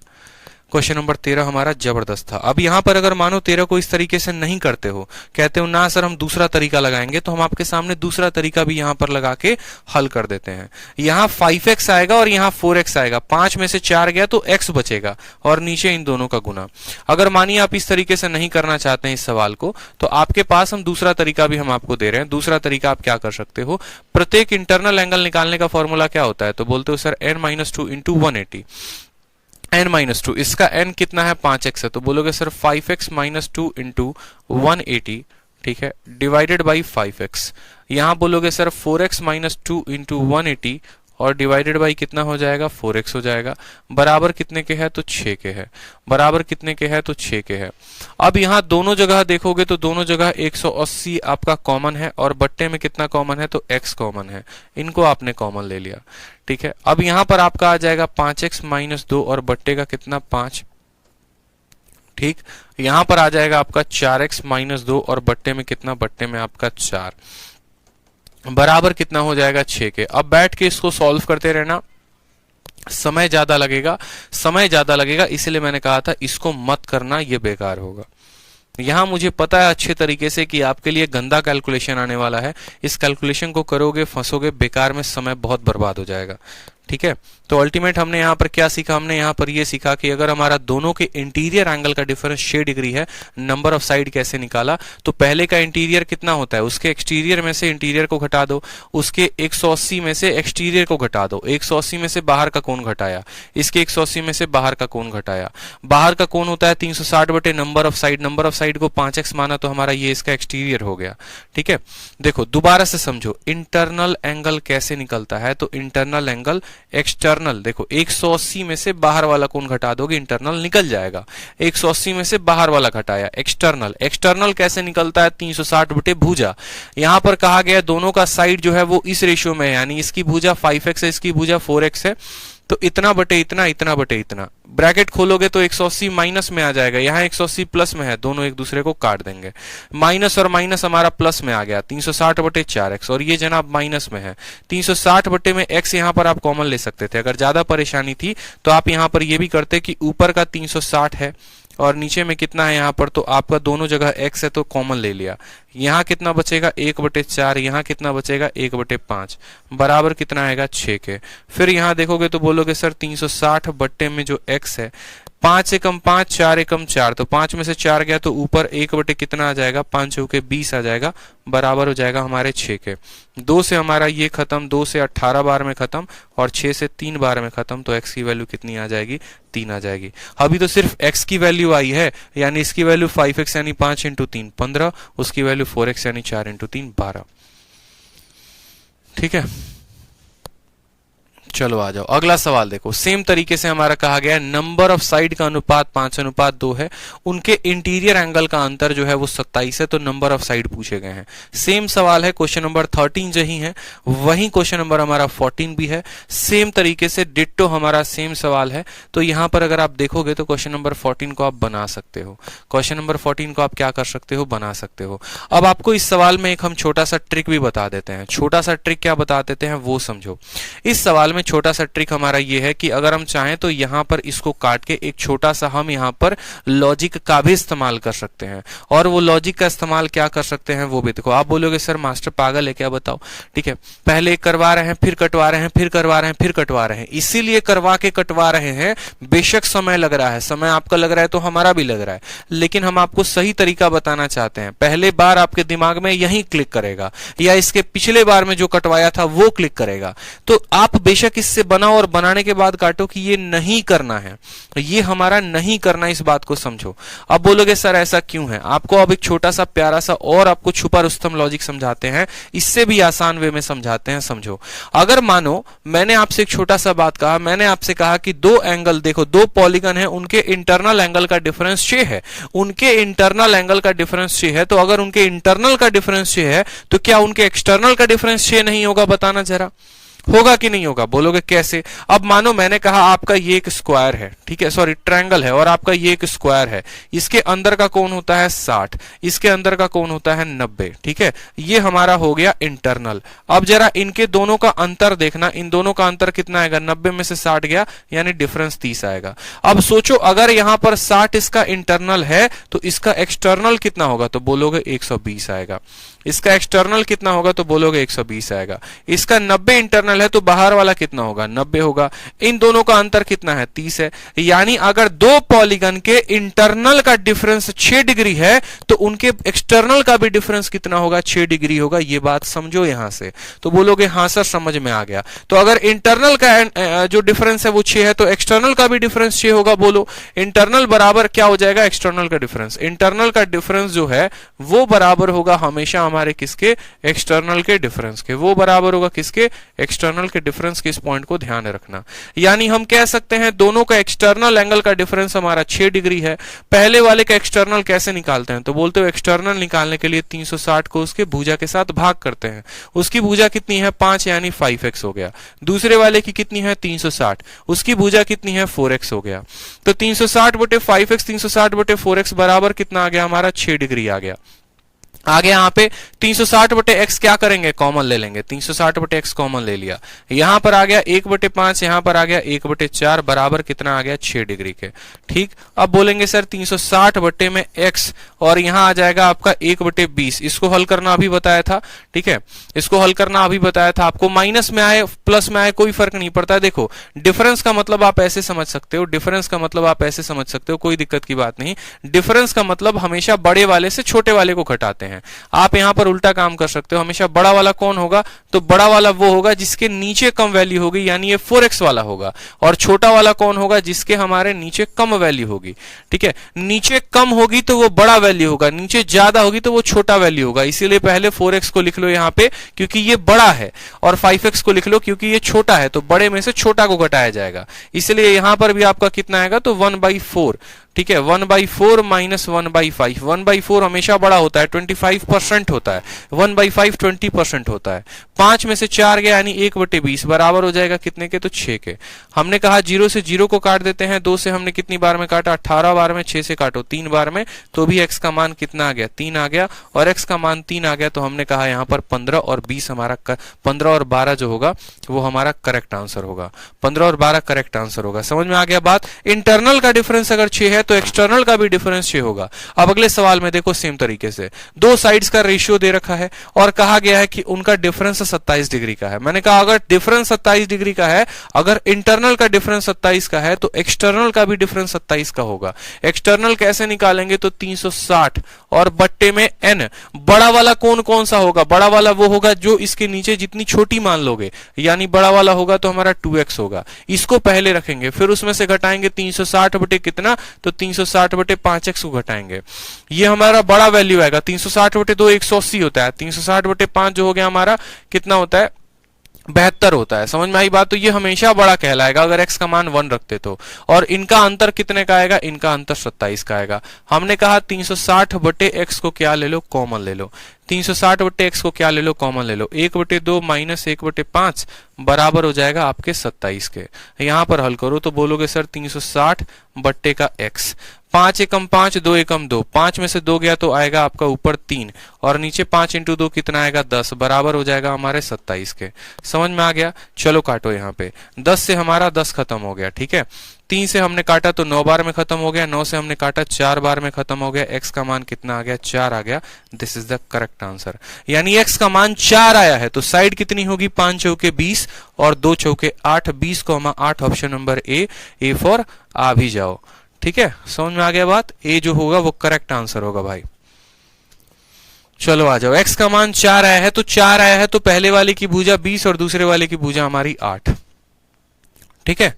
क्वेश्चन नंबर 13 हमारा जबरदस्त था। अब यहाँ पर अगर मानो 13 को इस तरीके से नहीं करते हो, कहते हो ना सर हम दूसरा तरीका लगाएंगे, तो हम आपके सामने दूसरा तरीका भी यहाँ पर लगा के हल कर देते हैं। यहाँ 5x आएगा और यहाँ 4x आएगा, 5 में से 4 गया तो x बचेगा और नीचे इन दोनों का गुना। अगर मानिए आप इस तरीके से नहीं करना चाहते हैं इस सवाल को, तो आपके पास हम दूसरा तरीका भी हम आपको दे रहे हैं। दूसरा तरीका आप क्या कर सकते हो, प्रत्येक इंटरनल एंगल निकालने का फॉर्मूला क्या होता है, तो बोलते हो सर n-2 इंटू 180, n-2, इसका n कितना है, 5x है, तो बोलोगे सर 5x माइनस 2 इंटू 180, ठीक है, डिवाइडेड बाई 5x। यहां बोलोगे सर 4x माइनस 2 इंटू 180 और डिवाइडेड बाई कितना हो जाएगा, 4x हो जाएगा, बराबर कितने के है, तो 6 के है, बराबर कितने के है, तो 6 के है। अब यहाँ दोनों जगह देखोगे तो दोनों जगह 180 आपका कॉमन है और बट्टे में कितना कॉमन है, तो x कॉमन है, इनको आपने कॉमन ले लिया। ठीक है, अब यहाँ पर आपका आ जाएगा 5x माइनस 2 और बट्टे का कितना, 5। ठीक, यहाँ पर आ जाएगा आपका 4x माइनस 2 और बट्टे में कितना, बट्टे में आपका 4, बराबर कितना हो जाएगा, 6 के। अब बैठ के इसको सॉल्व करते रहना, समय ज्यादा लगेगा, समय ज्यादा लगेगा, इसलिए मैंने कहा था इसको मत करना, ये बेकार होगा। यहां मुझे पता है अच्छे तरीके से कि आपके लिए गंदा कैलकुलेशन आने वाला है, इस कैलकुलेशन को करोगे फंसोगे, बेकार में समय बहुत बर्बाद हो जाएगा। ठीक है, तो अल्टीमेट हमने यहाँ पर क्या सीखा, हमने यहाँ पर ये सीखा कि अगर हमारा दोनों के इंटीरियर एंगल का डिफरेंस 6 डिग्री है, नंबर ऑफ साइड कैसे निकाला, तो पहले का इंटीरियर कितना होता है, उसके एक्सटीरियर में से इंटीरियर को घटा दो, उसके 180 में से एक्सटीरियर को घटा दो, 180 में से बाहर का कोण घटाया, इसके 180 में से बाहर का कोण घटाया, बाहर का कोण होता है 360 बटे number of side, number of side को 5x माना तो हमारा ये इसका एक्सटीरियर हो गया। ठीक है, देखो दोबारा से समझो इंटरनल एंगल कैसे निकलता है, तो इंटरनल एंगल एक्सटर्नल, देखो 180 में से बाहर वाला कोण घटा दोगे इंटरनल निकल जाएगा, 180 में से बाहर वाला घटाया, एक्सटर्नल, एक्सटर्नल कैसे निकलता है, 360 बटे भुजा। यहां पर कहा गया दोनों का साइड जो है वो इस रेशियो में है, यानी इसकी भुजा 5x है, इसकी भुजा 4x है, तो इतना बटे इतना, इतना बटे इतना, ब्रैकेट खोलोगे तो 180 माइनस में आ जाएगा, यहाँ 180 प्लस में है, दोनों एक दूसरे को काट देंगे, माइनस और माइनस हमारा प्लस में आ गया, 360 बटे 4x, और ये जनाब माइनस में है, 360 बटे में x यहाँ पर आप कॉमन ले सकते थे। अगर ज्यादा परेशानी थी तो आप यहाँ पर ये भी करते कि ऊपर का 360 है और नीचे में कितना है यहाँ पर, तो आपका दोनों जगह x है तो कॉमन ले लिया, यहाँ कितना बचेगा 1/4, यहाँ कितना बचेगा 1/5, बराबर कितना आएगा 6 के। फिर यहाँ देखोगे तो बोलोगे सर 360 बट्टे में जो x है, 5 एकम 5, 4 एकम 4, तो 5 में से 4 गया तो ऊपर 1 बटे कितना आ जाएगा, 5 चौके 20 आ जाएगा, बराबर हो जाएगा हमारे 6 के। 2 से हमारा ये खत्म, 2 से 18 बार में खत्म और 6 से 3 बार में खत्म, तो x की वैल्यू कितनी आ जाएगी, 3 आ जाएगी। अभी तो सिर्फ x की वैल्यू आई है, यानी इसकी वैल्यू 5x यानी 5 इंटू 3 15, उसकी वैल्यू 4x यानी 4 इंटू 3 12। ठीक है, चलो आ जाओ अगला सवाल देखो। सेम तरीके से हमारा कहा गया है नंबर ऑफ साइड का अनुपात 5:2 है, उनके इंटीरियर एंगल का अंतर जो है वो 27 है, तो नंबर ऑफ साइड पूछे गए हैं। सेम सवाल है क्वेश्चन नंबर 13 जही है, वही क्वेश्चन नंबर हमारा 14 भी है, सेम तरीके से डिट्टो हमारा सेम सवाल है। तो यहां पर अगर आप देखोगे तो क्वेश्चन नंबर 14 को आप बना सकते हो, क्वेश्चन नंबर 14 को आप क्या कर सकते हो, बना सकते हो। अब आपको इस सवाल में एक हम छोटा सा ट्रिक भी बता देते हैं। छोटा सा ट्रिक क्या बता देते हैं वो समझो। इस सवाल में छोटा सा ट्रिक हमारा ये है कि अगर हम चाहें तो यहां पर इसको काट के एक छोटा सा हम यहां पर लॉजिक का भी इस्तेमाल कर सकते हैं, और वो लॉजिक का इस्तेमाल क्या कर सकते हैं वो भी देखो। आप बोलोगे सर मास्टर पागल है क्या, बताओ। ठीक है, पहले करवा रहे हैं, फिर कटवा रहे हैं, फिर करवा रहे हैं, फिर कटवा रहे हैं, इसीलिए करवा के कटवा रहे हैं। बेशक समय लग रहा है, समय आपका लग रहा है तो हमारा भी लग रहा है, लेकिन हम आपको सही तरीका बताना चाहते हैं। पहले बार आपके दिमाग में यही क्लिक करेगा, या इसके पिछले बार में जो कटवाया था वो क्लिक करेगा, तो आप बेशक इससे बनाओ और बनाने के बाद काटो कि ये नहीं करना है, ये हमारा नहीं करना, इस बात को समझो। अब बोलोगे सर ऐसा क्यों है, आपको अब एक छोटा सा प्यारा सा और आपको छुपा रुस्तम लॉजिक समझाते हैं, इससे भी आसान वे में समझाते हैं, समझो। अगर मानो मैंने आपसे एक छोटा सा बात कहा, मैंने आपसे कहा कि दो एंगल देखो, दो पॉलीगन है, उनके इंटरनल एंगल का डिफरेंस 6 है, उनके इंटरनल एंगल का डिफरेंस 6 है, तो अगर उनके इंटरनल का डिफरेंस 6 है तो क्या उनके एक्सटर्नल का डिफरेंस 6 नहीं होगा, बताना जरा, होगा कि नहीं होगा। बोलोगे कैसे। अब मानो मैंने कहा आपका ये एक स्क्वायर है, ठीक है, सॉरी ट्रायंगल है, और आपका ये एक स्क्वायर है, इसके अंदर का कोण होता है 60, इसके अंदर का कोण होता है 90, ठीक है, ये हमारा हो गया इंटरनल। अब जरा इनके दोनों का अंतर देखना, इन दोनों का अंतर कितना आएगा, 90 में से 60 गया, यानी डिफरेंस 30 आएगा। अब सोचो अगर यहां पर 60 इसका इंटरनल है तो इसका एक्सटर्नल कितना होगा, तो बोलोगे 120 आएगा। इसका एक्सटर्नल कितना होगा, तो बोलोगे 120 आएगा। इसका 90 इंटरनल है तो बाहर वाला कितना होगा, 90 होगा। इन दोनों का अंतर कितना है, 30 है। यानी अगर दो पॉलीगन के इंटरनल का डिफरेंस 6 डिग्री है तो उनके एक्सटर्नल का भी डिफरेंस कितना होगा, 6 डिग्री होगा। ये बात समझो यहां से, तो बोलोगे हां सर समझ में आ गया। तो अगर इंटरनल का जो डिफरेंस है वो 6 है तो एक्सटर्नल का भी डिफरेंस 6 होगा। बोलो इंटरनल बराबर क्या हो जाएगा, एक्सटर्नल का डिफरेंस। इंटरनल का डिफरेंस जो है वो बराबर होगा हमेशा हमारे किसके, एक्सटर्नल के डिफरेंस के। वो बराबर होगा किसके, एक्सटर्नल के डिफरेंस के। इस पॉइंट को ध्यान रखना। यानी हम कह सकते हैं दोनों का एक्सटर्नल एंगल का डिफरेंस हमारा 6 डिग्री है। पहले वाले का एक्सटर्नल कैसे निकालते हैं, तो बोलते हो एक्सटर्नल निकालने के लिए 360 को उसके भुजा के साथ भाग करते हैं। उसकी भुजा कितनी है, 5, यानी 5x हो गया। दूसरे वाले की कितनी है, 360, उसकी भुजा कितनी है, 4x हो गया। तो 360 बटे 5x 360 बटे 4x बराबर कितना आ गया हमारा, 6 डिग्री आ गया। आगे यहां पे 360 बटे x क्या करेंगे, कॉमन ले लेंगे। 360 बटे x कॉमन ले लिया, यहां पर आ गया 1 बटे 5, यहां पर आ गया 1 बटे 4, बराबर कितना आ गया, 6 डिग्री के। ठीक, अब बोलेंगे सर 360 बटे में x और यहां आ जाएगा आपका 1 बटे 20। इसको हल करना अभी बताया था, ठीक है, इसको हल करना अभी बताया था आपको। माइनस में आए प्लस में आए कोई फर्क नहीं पड़ता है। देखो डिफरेंस का मतलब आप ऐसे समझ सकते हो, डिफरेंस का मतलब आप ऐसे समझ सकते हो, कोई दिक्कत की बात नहीं। डिफरेंस का मतलब हमेशा बड़े वाले से छोटे वाले को घटाते हैं। आप यहां पर उल्टा काम कर सकते हो, हमेशा बड़ा वाला कौन होगा, तो बड़ा वाला वो होगा जिसके नीचे कम वैल्यू होगी, यानी ये 4x वाला होगा। और छोटा वाला कौन होगा, जिसके हमारे नीचे कम वैल्यू होगी। ठीक है, नीचे कम होगी तो वो बड़ा वैल्यू होगा, नीचे ज्यादा होगी तो वो छोटा वैल्यू होगा। इसीलिए पहले 4x को लिख लो यहां पे क्योंकि ये बड़ा है, और 5x को लिख लो क्योंकि ये छोटा है, तो बड़े में से छोटा को घटाया जाएगा। इसलिए यहां पर भी आपका कितना आएगा, तो 1/4। ठीक है, 1/4 माइनस 1/5। 1/4 हमेशा बड़ा होता है, 25% होता है। 1/5 20% होता है। 5 में से 4 गया, यानी 1 बटे 20 बराबर हो जाएगा कितने के, तो 6 के। हमने कहा 0 से 0 को काट देते हैं। 2 से हमने कितनी बार में काटा, 18 बार में। 6 से काटो 3 बार में, तो भी x का मान कितना आ गया, 3 आ गया। और x का मान 3 आ गया, तो हमने कहा यहाँ पर 15 और 20 हमारा 15 और 12 जो होगा वो हमारा करेक्ट आंसर होगा। 15 और 12 करेक्ट आंसर होगा। समझ में आ गया बात। इंटरनल का डिफरेंस अगर 6 है है तो एक्सटर्नल का भी डिफरेंस 6 होगा। अब अगले सवाल में देखो सेम तरीके से दो साइड्स का रेशियो दे रखा है और कहा गया है कि उनका डिफरेंस 27 डिग्री का है। मैंने कहा अगर डिफरेंस 27 डिग्री का है, अगर इंटरनल का डिफरेंस 27 का है तो एक्सटर्नल का भी डिफरेंस 27 का होगा। एक्सटर्नल कैसे निकालेंगे तो 360 और बट्टे में n। बड़ा वाला कौन कौन सा होगा? बड़ा वाला वो होगा जो इसके नीचे जितनी छोटी मान लोगे, यानी बड़ा वाला होगा तो हमारा 2x होगा। इसको पहले रखेंगे, फिर उसमें से घटाएंगे 360 बटे कितना, तो 360 बटे 5x को घटाएंगे। ये हमारा बड़ा वैल्यू आएगा। 360 बटे 2 180 होता है, 360 बटे 5 जो हो गया हमारा कितना होता है, 72 होता है। समझ में आई बात? तो ये हमेशा बड़ा कहलाएगा अगर x का मान 1 रखते तो। और इनका अंतर कितने का आएगा? इनका अंतर 27 का आएगा। हमने कहा 360 बटे x को क्या ले लो, कॉमन ले लो। 360 बटे x को क्या ले लो, कॉमन ले लो। 1 बटे 2 माइनस 1 बटे 5 बराबर हो जाएगा आपके 27 के। यहां पर हल करो तो बोलोगे सर 360 बट्टे का x, 5 एकम 5, 2 एकम 2, 5 में से 2 गया तो आएगा आपका ऊपर 3 और नीचे 5 इंटू 2 कितना आएगा 10, बराबर हो जाएगा हमारे 27 के। समझ में आ गया? चलो काटो यहाँ पे। 10 से हमारा 10 खत्म हो गया, ठीक है। 3 से हमने काटा तो 9 बार में खत्म हो गया, 9 से हमने काटा 4 बार में खत्म हो गया। x का मान कितना आ गया? 4 आ गया। This is the correct answer. यानी x का मान 4 आया है तो साइड कितनी होगी? 5 चौके 20 और 2 चौके 8, 20,8 ऑप्शन नंबर ए फॉर आ भी जाओ। ठीक है, समझ में आ गया बात? ए जो होगा वो करेक्ट आंसर होगा भाई। चलो आ जाओ। x का मान 4 आया है तो 4 आया है तो पहले वाले की भुजा 20 और दूसरे वाले की भुजा हमारी 8। ठीक है,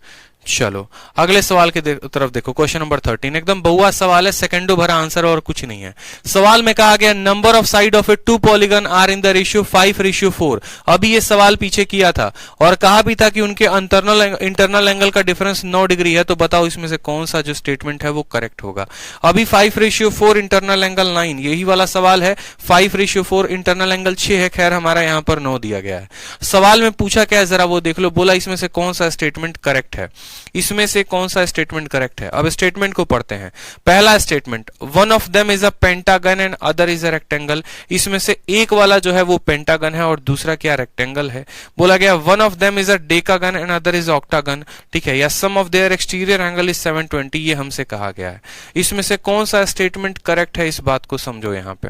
चलो अगले सवाल के तरफ देखो। क्वेश्चन नंबर 13 एकदम बहुआ सवाल है, सेकंडो भरा आंसर और कुछ नहीं है। सवाल में कहा गया number of side of a two polygon are in the ratio 5:4। अभी ये सवाल पीछे किया था और कहा भी था कि उनके इंटरनल एंगल का डिफरेंस 9 डिग्री है। तो बताओ इसमें से कौन सा जो स्टेटमेंट है वो करेक्ट होगा। अभी 5:4 इंटरनल एंगल 9, यही वाला सवाल है। 5:4 इंटरनल एंगल 6 है। खैर हमारा यहाँ पर 9 दिया गया है। सवाल में पूछा क्या है जरा वो देख लो। बोला इसमें से कौन सा स्टेटमेंट करेक्ट है, इसमें से कौन सा स्टेटमेंट करेक्ट है। अब स्टेटमेंट को पढ़ते हैं। पहला statement, one of them is a pentagon and other is a rectangle. इसमें से एक वाला जो है वो पेंटागन है और दूसरा क्या रेक्टेंगल है। बोला गया one of them is a decagon and other is octagon. ठीक है, या sum of their exterior angle is 720, ये हमसे कहा गया है। इसमें से कौन सा स्टेटमेंट करेक्ट है, इस बात को समझो यहाँ पे।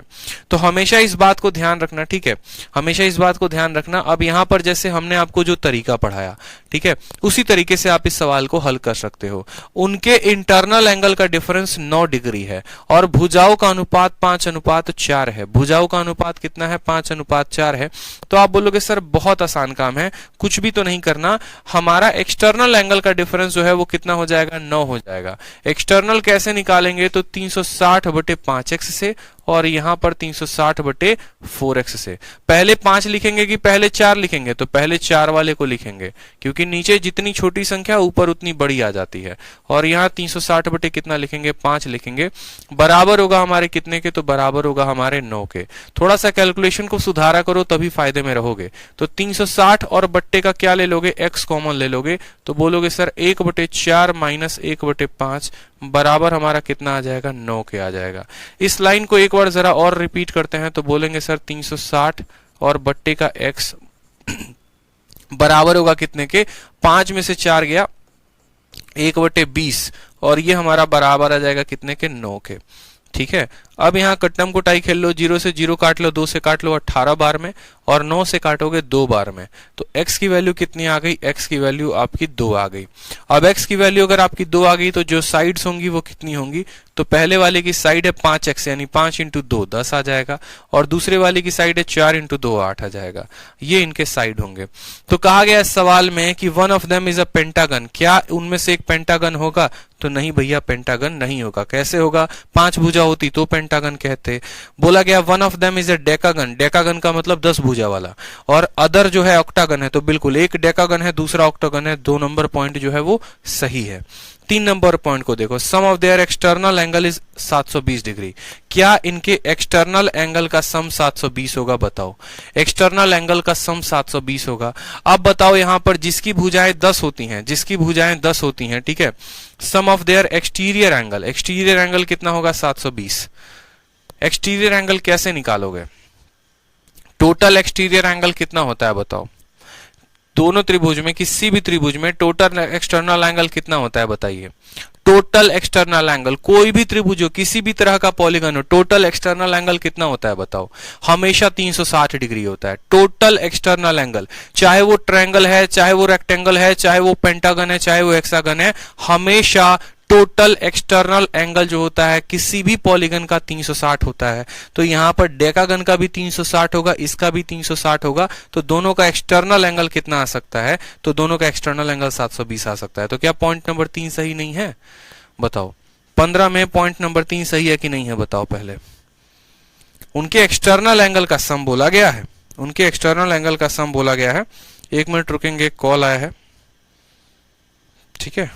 तो हमेशा इस बात को ध्यान रखना, ठीक है, हमेशा इस बात को ध्यान रखना। अब यहाँ पर जैसे हमने आपको जो तरीका पढ़ाया, ठीक है, उसी तरीके से आप इस सवाल को हल कर सकते हो। उनके इंटरनल एंगल का डिफरेंस 9 डिग्री है और भुजाओं का अनुपात 5:4 है। भुजाओं का अनुपात कितना है? 5:4 है। तो आप बोलोगे सर बहुत आसान काम है, कुछ भी तो नहीं करना। हमारा एक्सटर्नल एंगल का डिफरेंस जो है वो कितना हो जाएगा? 9 हो जाएगा। एक्सटर्नल कैसे निकालेंगे? तो 360 बटे 5x से और यहां पर 360 बटे 4x से। पहले 5 लिखेंगे कि पहले 4 लिखेंगे? तो पहले 4 वाले को लिखेंगे, क्योंकि नीचे जितनी छोटी संख्या ऊपर उतनी बड़ी आ जाती है। और यहाँ 360 बटे कितना लिखेंगे? 5 लिखेंगे। बराबर होगा हमारे कितने के? तो बराबर होगा हमारे 9 के। थोड़ा सा कैलकुलेशन को सुधारा करो तभी फायदे में रहोगे। तो 360 और बट्टे का क्या ले लोगे? x कॉमन ले लोगे। तो बोलोगे सर 1/4 माइनस 1/5 बराबर हमारा कितना आ जाएगा? 9 के आ जाएगा। इस लाइन को एक बार जरा और रिपीट करते हैं तो बोलेंगे सर 360 और बट्टे का x बराबर होगा कितने के? 5 में से 4 गया 1/20 और ये हमारा बराबर आ जाएगा कितने के? 9 के। ठीक है, अब यहाँ कट्टम कुटाई खेल लो। 0 से 0 काट लो, 2 से काट लो 18 बार में और 9 से काटोगे 2 बार में। तो x की वैल्यू कितनी आ गई? x की वैल्यू आपकी 2 आ गई। अब x की वैल्यू अगर आपकी 2 आ गई तो जो साइड्स होंगी वो कितनी होंगी? तो पहले वाले की साइड है 5x यानी 5 इंटू 2 10 आ जाएगा और दूसरे वाले की साइड है 4 इंटू 2 8 आ जाएगा। ये इनके साइड होंगे। तो कहा गया इस सवाल में कि one of them is a pentagon. क्या उनमें से एक पेंटागन होगा? तो नहीं भैया, पेंटागन नहीं होगा। कैसे होगा? 5 भुजा होती तो पेंटागन कहते। बोला गया one of them is a decagon. Decagon का मतलब 10 भुजा वाला। और अदर जो है ऑक्टागन है। तो बिल्कुल एक डेकागन है दूसरा ऑक्टागन है। 2 नंबर पॉइंट जो है वो सही है। 3 नंबर पॉइंट को देखो। Sum of their external angle is 720 degree. क्या इनके एक्सटर्नल एंगल का सम 720 होगा? बताओ। एक्सटर्नल एंगल का सम 720 होगा। अब बताओ यहां पर जिसकी भुजाएं 10 होती हैं, जिसकी भुजाएं 10 होती हैं, ठीक है, sum of their exterior angle, exterior angle कितना होगा? 720। एक्सटीरियर एंगल कैसे निकालोगे? टोटल एक्सटीरियर एंगल कितना होता है बताओ? दोनों त्रिभुज में, किसी भी त्रिभुज में टोटल एक्सटर्नल एंगल कितना होता है बताइए? टोटल एक्सटर्नल एंगल, कोई भी त्रिभुज हो, किसी भी तरह का पॉलीगन हो, टोटल एक्सटर्नल एंगल कितना होता है बताओ? हमेशा 360 डिग्री होता है टोटल एक्सटर्नल एंगल। चाहे वो ट्रायंगल है, चाहे वो रेक्टेंगल है, चाहे वो पेंटागन है, चाहे वो हेक्सागन है, हमेशा टोटल एक्सटर्नल एंगल जो होता है किसी भी पॉलीगन का 360 होता है। तो यहां पर डेकागन का भी 360 होगा, इसका भी 360 होगा। तो दोनों का एक्सटर्नल एंगल कितना आ सकता है? तो दोनों का एक्सटर्नल एंगल 720 आ सकता है। तो क्या पॉइंट नंबर 3 सही नहीं है? बताओ 15 में पॉइंट नंबर 3 सही है कि नहीं है? बताओ पहले। उनके एक्सटर्नल एंगल का सम बोला गया है, उनके एक्सटर्नल एंगल का सम बोला गया है। 1 मिनट रुकेंगे, कॉल आया है, ठीक है।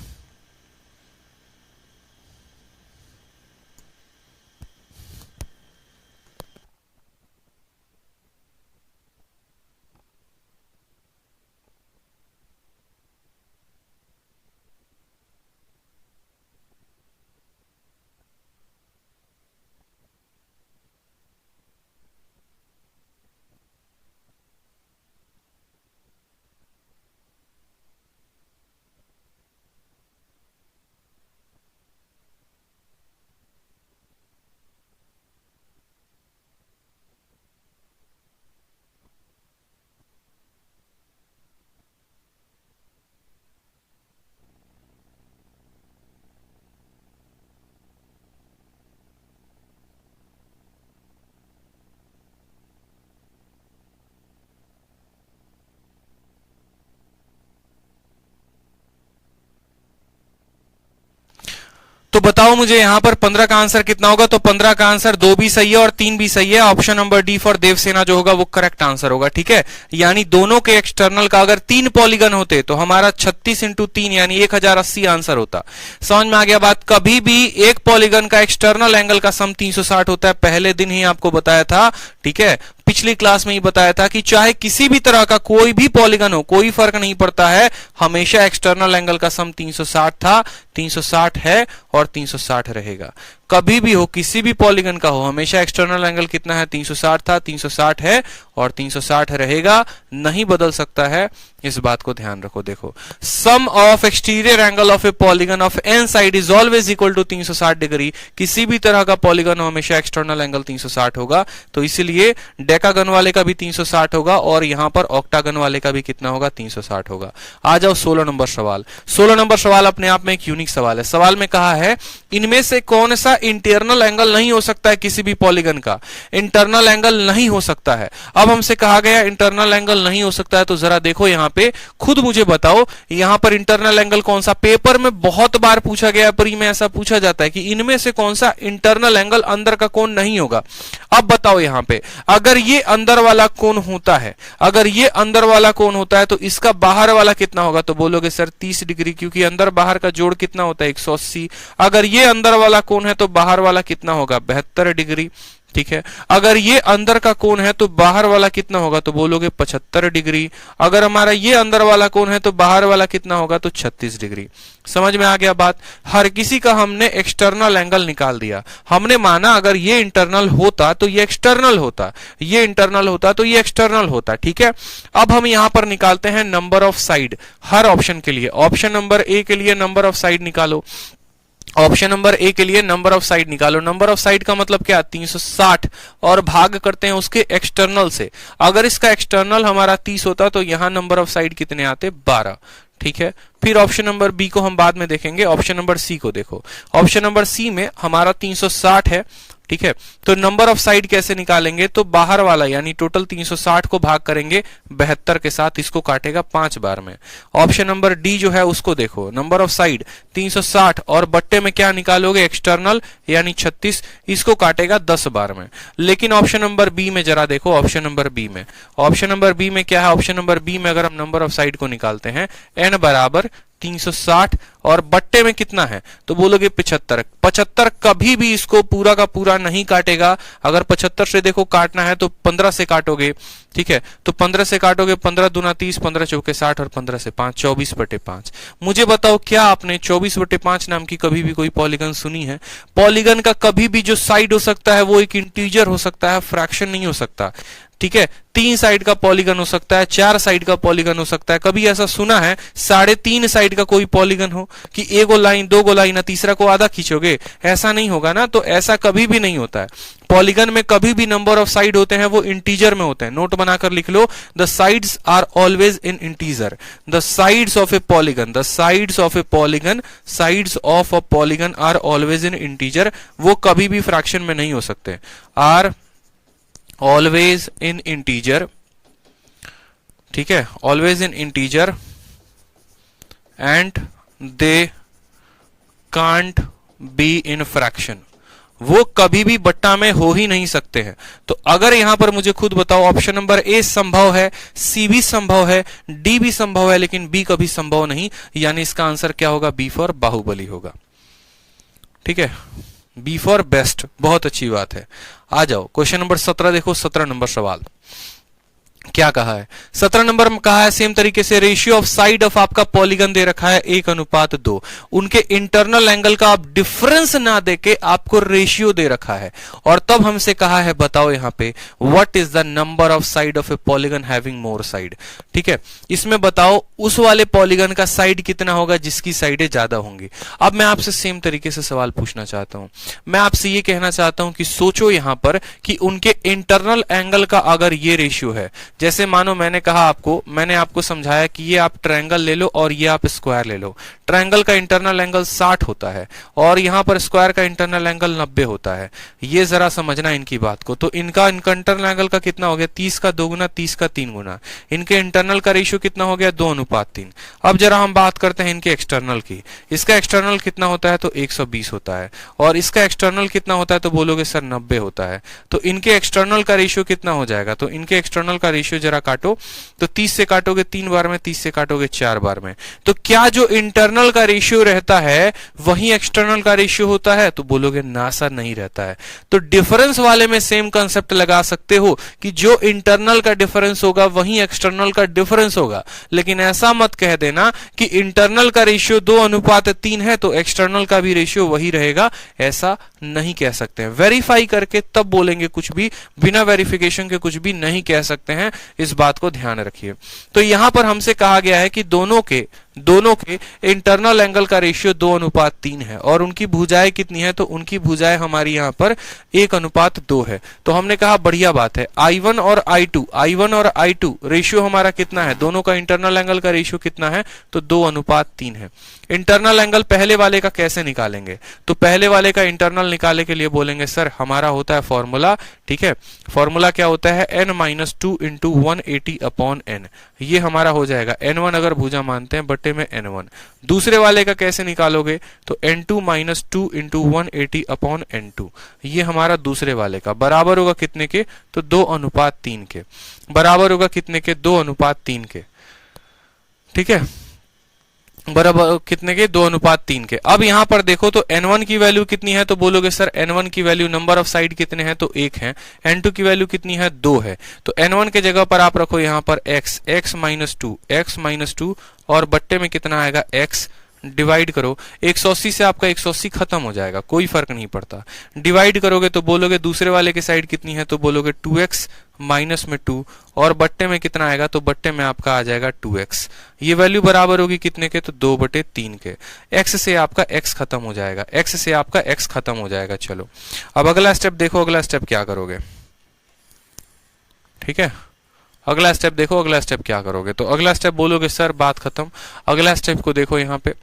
तो बताओ मुझे यहां पर 15 का आंसर कितना होगा? तो 15 का आंसर 2 भी सही है और 3 भी सही है। Option number D for Devsena जो होगा वो करेक्ट आंसर होगा, ठीक है। यानी दोनों के एक्सटर्नल का अगर 3 पॉलीगन होते तो हमारा 36 इंटू 3 यानी 1080 आंसर होता। समझ में आ गया बात? कभी भी एक पॉलीगन का एक्सटर्नल एंगल का सम 360 होता है, पहले दिन ही आपको बताया था, ठीक है। पिछली क्लास में ही बताया था कि चाहे किसी भी तरह का कोई भी पॉलीगन हो, कोई फर्क नहीं पड़ता है, हमेशा एक्सटर्नल एंगल का सम 360 था, 360 है और 360 रहेगा। कभी भी हो, किसी भी पॉलीगन का हो, हमेशा एक्सटर्नल एंगल कितना है? 360 था, 360 है और 360 रहेगा, नहीं बदल सकता है। इस बात को ध्यान रखो। देखो, sum of exterior angle of a polygon of N side is always equal to 360 degree. किसी भी तरह का पॉलीगन हो, हमेशा एक्सटर्नल एंगल 360 होगा। तो इसीलिए डेकागन वाले का भी 360 होगा और यहां पर ऑक्टागन वाले का भी कितना होगा? 360 होगा। आ जाओ 16 नंबर सवाल। 16 नंबर सवाल अपने आप में एक यूनिक सवाल है। सवाल में कहा है इनमें से कौन सा इंटरनल एंगल नहीं हो सकता है? किसी भी पॉलीगन का इंटरनल एंगल नहीं हो सकता है। अब हमसे कहा गया इंटरनल एंगल नहीं हो सकता है, तो जरा देखो यहां पे, खुद मुझे बताओ यहां पर इंटरनल एंगल कौन सा? पेपर में बहुत बार पूछा गया, प्री में ऐसा पूछा जाता है कि इनमें से कौन सा इंटरनल एंगल अंदर का कोण नहीं होगा। अब बताओ यहां पे, अगर ये अंदर वाला कोण होता है, अगर ये अंदर वाला कोण होता है तो इसका बाहर वाला कितना होगा? तो बोलोगे सर 30 डिग्री, क्योंकि अंदर बाहर का जोड़ कितना होता है? 180। अगर ये अंदर वाला कोण है तो बाहर वाला कितना होगा? 72 डिग्री, ठीक है। अगर ये अंदर का कोण है तो बाहर वाला कितना होगा? तो बोलोगे 75 डिग्री। अगर हमारा ये अंदर वाला कोण है तो बाहर वाला कितना होगा? तो 36 डिग्री। समझ में आ गया बात? हर किसी का हमने एक्सटर्नल एंगल निकाल दिया। हमने माना अगर ये इंटरनल होता तो ये एक्सटर्नल होता, ये इंटरनल होता तो ये एक्सटर्नल होता, ठीक है। अब हम यहां पर निकालते हैं number of side her option के लिए। ऑप्शन नंबर ए के लिए नंबर ऑफ साइड निकालो। ऑप्शन नंबर ए के लिए नंबर ऑफ साइड निकालो। नंबर ऑफ साइड का मतलब क्या? 360 और भाग करते हैं उसके एक्सटर्नल से। अगर इसका एक्सटर्नल हमारा 30 होता तो यहां नंबर ऑफ साइड कितने आते? 12, ठीक है। फिर ऑप्शन नंबर बी को हम बाद में देखेंगे। ऑप्शन नंबर सी को देखो। ऑप्शन नंबर सी में हमारा 360 है, ठीक है। तो नंबर ऑफ साइड कैसे निकालेंगे? तो बाहर वाला यानी टोटल 360 को भाग करेंगे 72 के साथ, इसको काटेगा 5 बार में। ऑप्शन नंबर डी जो है उसको देखो, नंबर ऑफ साइड 360 और बट्टे में क्या निकालोगे? एक्सटर्नल यानी 36, इसको काटेगा 10 बार में। लेकिन ऑप्शन नंबर बी में जरा देखो, ऑप्शन नंबर बी में, ऑप्शन नंबर बी में क्या है? ऑप्शन नंबर बी में अगर हम नंबर ऑफ साइड को निकालते हैं, एन बराबर 360 और बट्टे में कितना है? तो बोलोगे 75। 75 कभी भी इसको पूरा का पूरा नहीं काटेगा। अगर 75 से देखो काटना है तो 15 से काटोगे, ठीक है। तो 15 से काटोगे, 15 दूना 30, 15 चौके 60 और 15 से 5, 24/5। मुझे बताओ क्या आपने 24/5 नाम की कभी भी कोई पॉलीगन सुनी है? पॉलीगन का कभी भी जो साइड हो सकता है वो एक इंटीजर हो सकता है, फ्रैक्शन नहीं हो सकता। ठीक है, 3 साइड का पॉलीगन हो सकता है, 4 साइड का पॉलीगन हो सकता है। कभी ऐसा सुना है 3.5 साइड का कोई पॉलीगन हो कि एक लाइन, 2 लाइन, तीसरा को आधा खींचोगे? ऐसा नहीं होगा ना, तो ऐसा कभी भी नहीं होता है। पॉलीगन में कभी भी नंबर ऑफ साइड होते हैं वो इंटीजर में होते हैं। नोट बनाकर लिख लो, the sides are always in integer. The sides of a polygon, the sides of a polygon, sides of a polygon are always in integer. वो कभी भी फ्रैक्शन में नहीं हो सकते। आर ऑलवेज इन इंटीजर, ठीक है, always in integer and they can't be in fraction. वो कभी भी बट्टा में हो ही नहीं सकते हैं। तो अगर यहां पर मुझे खुद बताओ, ऑप्शन नंबर ए संभव है, सी भी संभव है, डी भी संभव है, लेकिन बी कभी संभव नहीं, यानी इसका आंसर क्या होगा? बी फॉर बाहुबली होगा। ठीक है, बी फॉर बेस्ट। बहुत अच्छी बात है। आ जाओ क्वेश्चन नंबर 17 देखो, 17 नंबर सवाल क्या कहा है? 17 नंबर में कहा है सेम तरीके से रेशियो ऑफ साइड ऑफ आपका पॉलीगन दे रखा है 1:2। उनके इंटरनल एंगल का आप डिफरेंस ना देके आपको रेशियो दे रखा है, और तब हमसे कहा है बताओ यहां पे what is the number of side of a polygon having more side. ठीक है, इसमें बताओ उस वाले पॉलीगन का साइड कितना होगा जिसकी साइडें ज्यादा होंगी। अब मैं आपसे सेम तरीके से सवाल पूछना चाहता हूं। मैं आपसे ये कहना चाहता हूं कि सोचो यहां पर कि उनके इंटरनल एंगल का अगर ये रेशियो है, जैसे मानो मैंने कहा आपको, मैंने आपको समझाया कि ये आप ट्रायंगल ले लो और ये आप स्क्वायर ले लो। ट्रायंगल का इंटरनल एंगल 60 होता है और यहां पर स्क्वायर का इंटरनल एंगल 90 होता है। ये जरा समझना इनकी बात को। तो इनका इंटरनल एंगल का कितना हो गया? 30 का 2 गुना, 30 का 3 गुना। इनके इंटरनल का रेशियो कितना हो गया? 2:3। अब जरा हम बात करते हैं इनके एक्सटर्नल की। इसका एक्सटर्नल कितना होता है? तो 120 होता है। और इसका एक्सटर्नल कितना होता है? तो बोलोगे सर 90 होता है। तो इनके एक्सटर्नल का रेशियो कितना हो जाएगा? तो इनके एक्सटर्नल का रेशियो जरा काटो, तो 30 से काटोगे 3 बार में, 30 से काटोगे 4 बार में। तो क्या जो इंटरनल का रेशियो रहता है वही एक्सटर्नल का रेशियो होता है? तो बोलोगे ना सर नहीं रहता है। तो डिफरेंस वाले में सेम कंसेप्ट लगा सकते हो कि जो इंटरनल का डिफरेंस होगा वही एक्सटर्नल का डिफरेंस होगा, लेकिन ऐसा मत कह देना कि इंटरनल का रेशियो 2:3 है तो एक्सटर्नल का भी रेशियो वही रहेगा। ऐसा नहीं कह सकते हैं। वेरीफाई करके तब बोलेंगे कुछ भी, बिना वेरिफिकेशन के कुछ भी नहीं कह सकते हैं। इस बात को ध्यान रखिए। तो यहां पर हमसे कहा गया है कि दोनों के इंटरनल एंगल का रेशियो 2:3 है और उनकी भुजाएं कितनी है? तो उनकी भुजाएं हमारी यहां पर 1:2 है। तो हमने कहा बढ़िया बात है। I1 और I2 रेशियो हमारा कितना है? दोनों का इंटरनल एंगल का रेशियो कितना है? तो 2:3 है। इंटरनल एंगल पहले वाले का कैसे निकालेंगे? तो पहले वाले का इंटरनल निकालने के लिए बोलेंगे सर हमारा होता है फॉर्मूला। ठीक है, फॉर्मूला क्या होता है? n-2 into 180 upon n। ये हमारा हो जाएगा n1 अगर भुजा मानते हैं बटे में n1। दूसरे वाले का कैसे निकालोगे? तो n2 minus 2 into 180 upon n2। ये हमारा दूसरे वाले का बराबर होगा कितने के? तो 2:3 के। बराबर होगा कितने के? 2:3 के। ठीक है, बराबर कितने के? 2:3 के। अब यहां पर देखो तो n1 की वैल्यू कितनी है? तो बोलोगे सर n1 की वैल्यू नंबर ऑफ साइड कितने हैं? तो 1 है। n2 की वैल्यू कितनी है? 2 है। तो n1 के जगह पर आप रखो यहां पर x माइनस 2 और बट्टे में कितना आएगा? x डिवाइड करो 180 से, आपका 180 खत्म हो जाएगा, कोई फर्क नहीं पड़ता। डिवाइड करोगे तो बोलोगे दूसरे वाले की साइड कितनी है? तो बोलोगे 2x माइनस में 2 और बट्टे में कितना आएगा? तो बट्टे में आपका आ जाएगा 2x। ये वैल्यू बराबर होगी कितने के? तो 2/3 के। x से आपका x खत्म हो जाएगा, x से आपका x खत्म हो जाएगा। चलो अब अगला स्टेप देखो, अगला स्टेप क्या करोगे? ठीक है, अगला स्टेप देखो, अगला स्टेप क्या करोगे? तो अगला स्टेप बोलोगे सर बात खत्म। अगला स्टेप को देखो यहाँ पे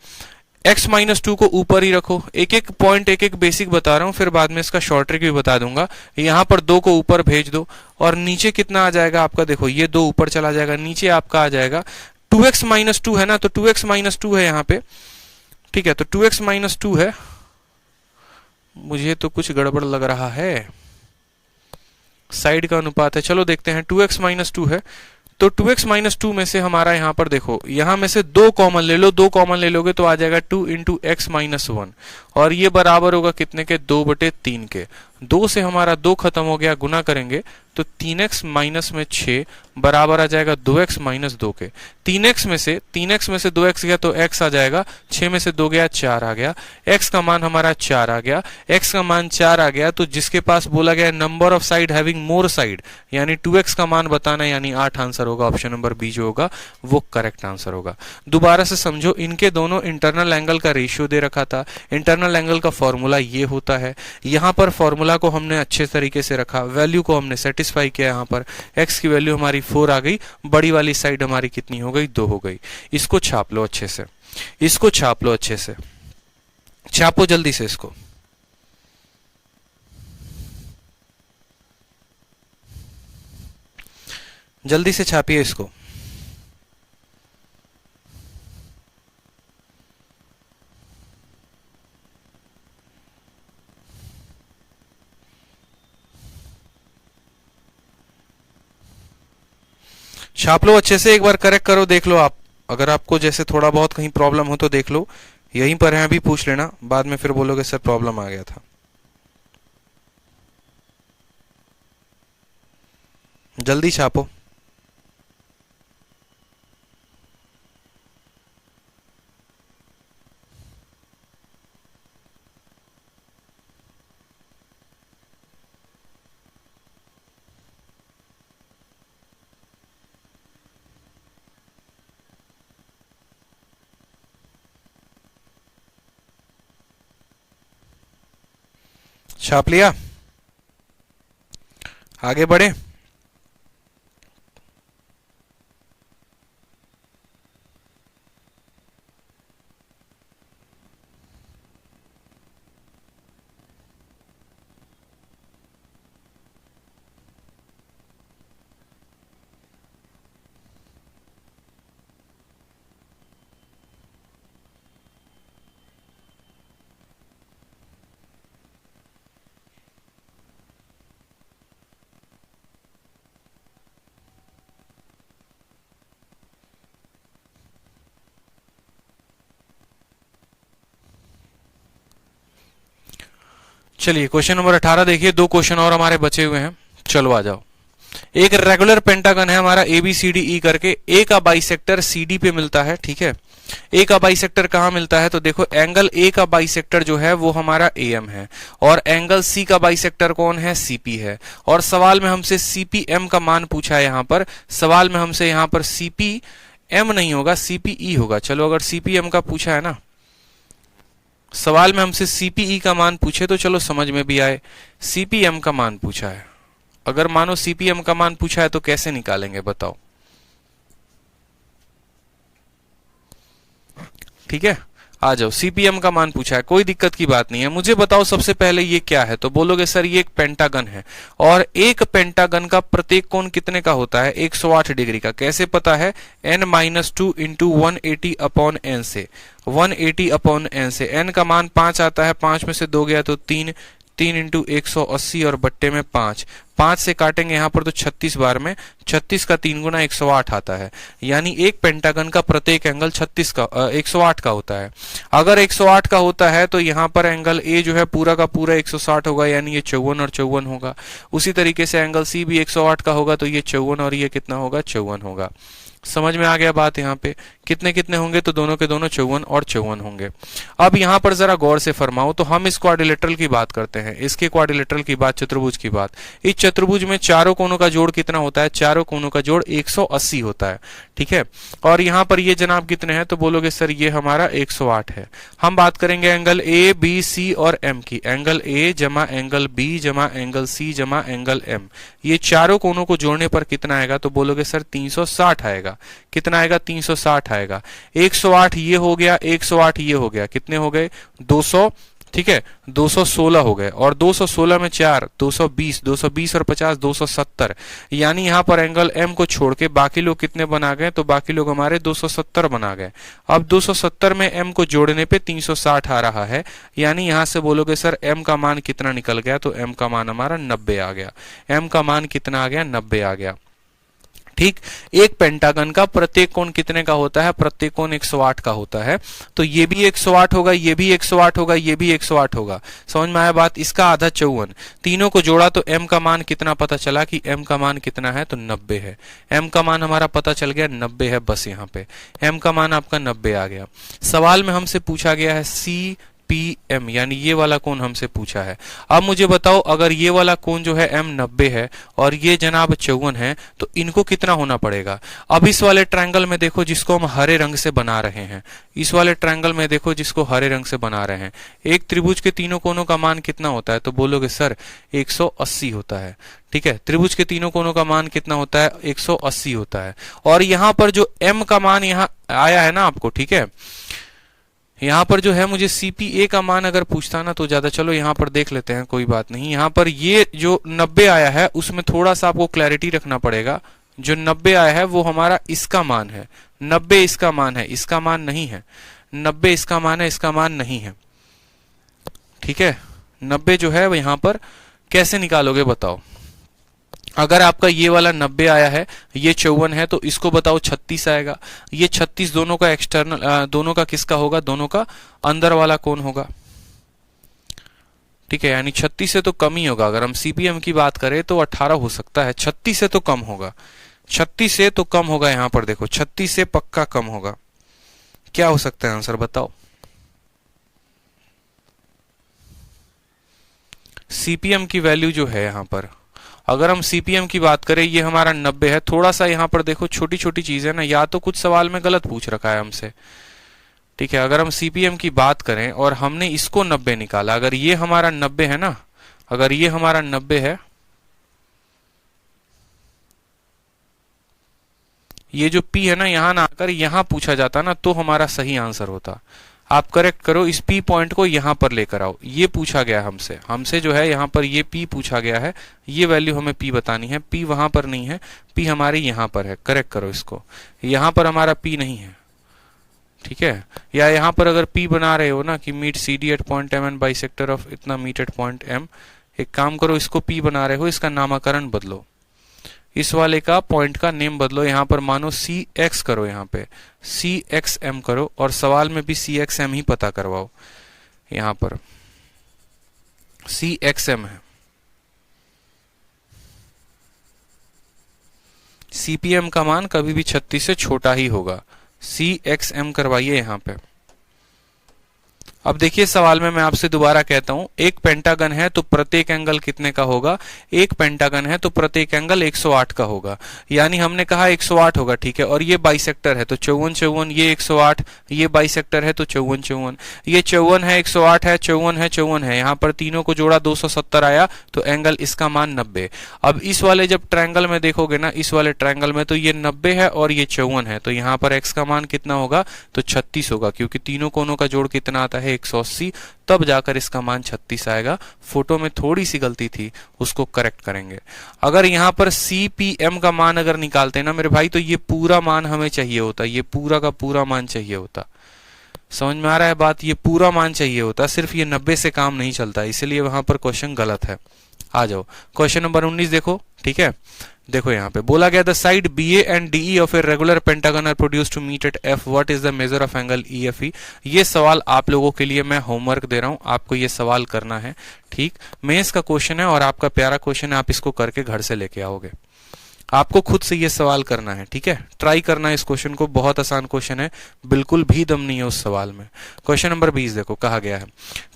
x-2 को ऊपर ही रखो। एक एक पॉइंट, एक एक बेसिक बता रहा हूं, फिर बाद में इसका शॉर्ट ट्रिक भी बता दूंगा। यहां पर 2 को ऊपर भेज दो और नीचे कितना आ जाएगा आपका? देखो ये 2 ऊपर चला जाएगा, नीचे आपका आ जाएगा 2x-2 है ना, तो 2x-2 है यहाँ पे। ठीक है, तो 2x-2 है। मुझे तो कुछ गड़बड़ लग रहा है, साइड का अनुपात है। चलो देखते हैं, 2x-2 है तो 2x-2 में से हमारा यहां पर देखो, यहां में से 2 कॉमन ले लो। 2 कॉमन ले लोगे तो आ जाएगा 2 इंटू x-1 और ये बराबर होगा कितने के? 2/3 के। 2 से हमारा 2 खत्म हो गया, गुना करेंगे तो 3x माइनस में 6 बराबर आ जाएगा 2x माइनस 2 के। 3x में से 2x गया तो x आ जाएगा, 6 में से 2 गया 4 आ गया, x का मान हमारा 4 आ गया। x का मान 4 आ गया तो जिसके पास बोला गया number of side having more side यानी 2x का मान बताना, यानी 8 आंसर होगा। ऑप्शन नंबर बी जो होगा वो करेक्ट आंसर होगा। दोबारा से समझो, इनके दोनों इंटरनल एंगल का रेशियो दे रखा था। इंटरनल एंगल का फॉर्मूला ये होता है। यहां पर फॉर्मूला को हमने अच्छे तरीके से रखा, वैल्यू को हमने सेटिस्फाई किया। यहां पर x की वैल्यू हमारी 4 आ गई, बड़ी वाली साइड हमारी कितनी हो गई, 2 हो गई। इसको छाप लो अच्छे से, इसको छाप लो अच्छे से, छापो जल्दी से इसको। जल्दी से छापिए इसको। छाप लो अच्छे से, एक बार करेक्ट करो, देख लो आप। अगर आपको जैसे थोड़ा बहुत कहीं प्रॉब्लम हो तो देख लो, यहीं पर है अभी, पूछ लेना, बाद में फिर बोलोगे सर प्रॉब्लम आ गया था। जल्दी छापो। छाप लिया, आगे बढ़े। चलिए क्वेश्चन नंबर 18 देखिए, 2 क्वेश्चन और हमारे बचे हुए हैं, चलो आ जाओ। एक रेगुलर पेंटागन है हमारा ABCDE करके, ए का बाइसेक्टर CD पे मिलता है, ठीक है। ए का बाइसेक्टर कहां मिलता है, तो देखो एंगल ए का बाइसेक्टर जो है वो हमारा AM है, और एंगल सी का बाइसेक्टर कौन है, CP है। और सवाल में हमसे CPM का मान पूछा है। यहां पर सवाल में हमसे यहां पर CPM नहीं होगा, CPE होगा। चलो अगर CPM का पूछा है ना, सवाल में हमसे CPE का मान पूछे तो चलो समझ में भी आए। CPM का मान पूछा है, अगर मानो CPM का मान पूछा है तो कैसे निकालेंगे बताओ। ठीक है, आ जाओ। CPM का मान पूछा है, कोई दिक्कत की बात नहीं है। मुझे बताओ सबसे पहले ये क्या है, तो बोलोगे सर ये एक पेंटागन है, और एक पेंटागन का प्रत्येक कोण कितने का होता है, 108 डिग्री का। कैसे पता है, n-2 इंटू 180 अपॉन n से, 180 अपॉन n से। n का मान 5 आता है, 5 में से 2 गया तो 3, 3 इंटू 180 और बट्टे में 5, 5 से काटेंगे यहां पर तो 36 बार में, 36 का 3 गुना 108 आता है। यानी एक पेंटागन का प्रत्येक एंगल 108 का होता है। अगर 108 का होता है तो यहां पर एंगल ए जो है पूरा का पूरा 160 होगा, यानी ये 54 और 54 होगा। उसी तरीके से एंगल सी भी 108 का होगा तो ये 54 और ये कितना होगा, 54 होगा। समझ में आ गया बात। यहाँ पे कितने कितने होंगे, तो दोनों के दोनों 54 और 54 होंगे। अब यहाँ पर जरा गौर से फरमाओ, तो हम इस क्वाड्रिलेटरल की बात करते हैं, इसके क्वाड्रिलेटरल की बात, चतुर्भुज की बात। इस चतुर्भुज में चारों कोनों का जोड़ कितना होता है, चारों कोनों का जोड़ 180 होता है, ठीक है। और यहाँ पर ये जनाब कितने हैं, तो बोलोगे सर ये हमारा 108 है। हम बात करेंगे एंगल ए बी सी और एम की, एंगल ए जमा एंगल बी जमा एंगल सी जमा एंगल एम, ये चारों कोनों को जोड़ने पर कितना आएगा, तो बोलोगे सर 360 आएगा। कितना आएगा, 360 आएगा। 108 ये हो गया, 108 ये हो गया, कितने हो गए, 200, ठीक है, 216 हो गए। और 216 में 4, 220, 220 और 50, 270। यानी यहां पर एंगल एम को छोड़ के बाकी लोग कितने बना गए, तो बाकी लोग हमारे 270 बना गए। अब 270 में एम को जोड़ने पे 360 आ रहा है, यानी यहां से बोलोगे सर एम का मान कितना निकल गया, तो एम का मान हमारा 90 आ गया। एम का मान कितना आ गया, 90 आ गया, ठीक। एक पेंटागन का प्रत्येक कोण कितने का होता है? प्रत्येक कोण 108 का होता है। तो ये भी 108 होगा, ये भी 108 होगा, ये भी 108 होगा। समझ में आया बात? इसका आधा 54, तीनों को जोड़ा तो m का मान कितना पता चला कि m का मान कितना है? तो 90 है। m का मान हमारा पता चल गया 90 है, बस यहाँ पे m का मान आपका 90 आ गया। सवाल में हमसे पूछा गया है CPM, यानी ये वाला कोण हमसे पूछा है। अब मुझे बताओ, अगर ये वाला कोण जो है m 90 है और ये जनाब 54 है, तो इनको कितना होना पड़ेगा? अब इस वाले ट्रायंगल में देखो जिसको हम हरे रंग से बना रहे हैं, इस वाले ट्रायंगल में देखो जिसको हरे रंग से बना रहे हैं, एक त्रिभुज के तीनों कोणों का मान कितना होता है? तो बोलोगे सर 180 होता है। ठीक है, त्रिभुज के तीनों कोणों का मान कितना होता है? 180 होता है। और यहां पर जो m का मान यहां आया है ना आपको, ठीक है, यहां पर जो है मुझे CPA का मान अगर पूछता ना तो ज्यादा, चलो यहां पर देख लेते हैं, कोई बात नहीं। यहां पर ये जो 90 आया है उसमें थोड़ा सा आपको क्लैरिटी रखना पड़ेगा। जो 90 आया है वो हमारा इसका मान है, 90 इसका मान है, इसका मान नहीं है। 90 इसका मान है, इसका मान नहीं है। ठीक है, 90 जो है यहां पर कैसे निकालोगे बताओ? अगर आपका ये वाला 90 आया है, ये 54 है, तो इसको बताओ 36 आएगा। ये 36 दोनों का एक्सटर्नल, दोनों का किसका होगा? दोनों का अंदर वाला कोण होगा। ठीक है, यानी 36 से तो कम ही होगा। अगर हम CPM की बात करें तो 18 हो सकता है, 36 से तो कम होगा। 36 से तो कम होगा, यहां पर देखो 36 से पक्का कम होगा। क्या हो सकता है आंसर बताओ? CPM की वैल्यू जो है यहां पर, अगर हम CPM की बात करें, ये हमारा 90 है। थोड़ा सा यहाँ पर देखो छोटी छोटी चीज है ना, या तो कुछ सवाल में गलत पूछ रखा है हमसे। ठीक है, अगर हम CPM की बात करें और हमने इसको 90 निकाला, अगर ये हमारा 90 है ना, अगर ये हमारा 90 है, ये जो P है ना, यहां ना आकर यहां पूछा जाता ना तो हमारा सही आंसर होता। आप करेक्ट करो, इस P पॉइंट को यहां पर लेकर आओ। ये पूछा गया हमसे जो है यहां पर ये P पूछा गया है, ये वैल्यू हमें P बतानी है। P वहां पर नहीं है, P हमारी यहां पर है। करेक्ट करो इसको, यहां पर हमारा P नहीं है। ठीक है, या यहां पर अगर P बना रहे हो ना कि meet CD at point M and bisector of इतना मीट एट पॉइंट M, एक काम करो, इसको P बना रहे हो, इसका नामकरण बदलो, इस वाले का पॉइंट का नेम बदलो। यहां पर मानो CX करो, यहां पे CXM करो, और सवाल में भी CXM ही पता करवाओ। यहां पर CXM है। CPM का मान कभी भी 36 से छोटा ही होगा। CXM करवाइए यहां पे। अब देखिए सवाल में मैं आपसे दोबारा कहता हूं, एक पेंटागन है तो प्रत्येक एंगल कितने का होगा? एक पेंटागन है तो प्रत्येक एंगल 108 का होगा। यानी हमने कहा 108 होगा, ठीक है, और ये बाइसेक्टर है तो 54 54, ये 108, ये बाइसेक्टर है तो 54 54, ये 54 है, 108 है, 54 है, 54 है, यहां पर तीनों को जोड़ा 270 आया, तो एंगल इसका मान 90। अब इस वाले जब ट्रायंगल में देखोगे ना, इस वाले ट्रायंगल में तो ये 90 है और ये 54 है, तो यहां पर x का मान कितना होगा? तो 36 होगा, क्योंकि तीनों कोनों का जोड़ कितना आता है? 180, तब जाकर इसका मान 36 आएगा। फोटो में थोड़ी सी गलती थी, उसको करेक्ट करेंगे। अगर यहां पर CPM का मान अगर निकालते हैं ना मेरे भाई, तो ये पूरा मान हमें चाहिए होता, ये पूरा का पूरा मान चाहिए होता। समझ में आ रहा है बात? ये पूरा मान चाहिए होता, सिर्फ ये 90 से काम नहीं चलता, इसलिए वहां पर क्वेश्चन गलत है। आ जाओ क्वेश्चन नंबर 19 देखो। ठीक है, देखो यहाँ पे बोला गया the side BA and DE of a regular pentagon are produced to meet at F, what is the measure of angle EFE। ये सवाल आप लोगों के लिए मैं होमवर्क दे रहा हूं, आपको ये सवाल करना है। ठीक, मेंस का क्वेश्चन है और आपका प्यारा क्वेश्चन है, आप इसको करके घर से लेके आओगे। आपको खुद से ये सवाल करना है, ठीक है, ट्राई करना है इस क्वेश्चन को, बहुत आसान क्वेश्चन है, बिल्कुल भी दम नहीं है उस सवाल में। क्वेश्चन नंबर 20 देखो, कहा गया है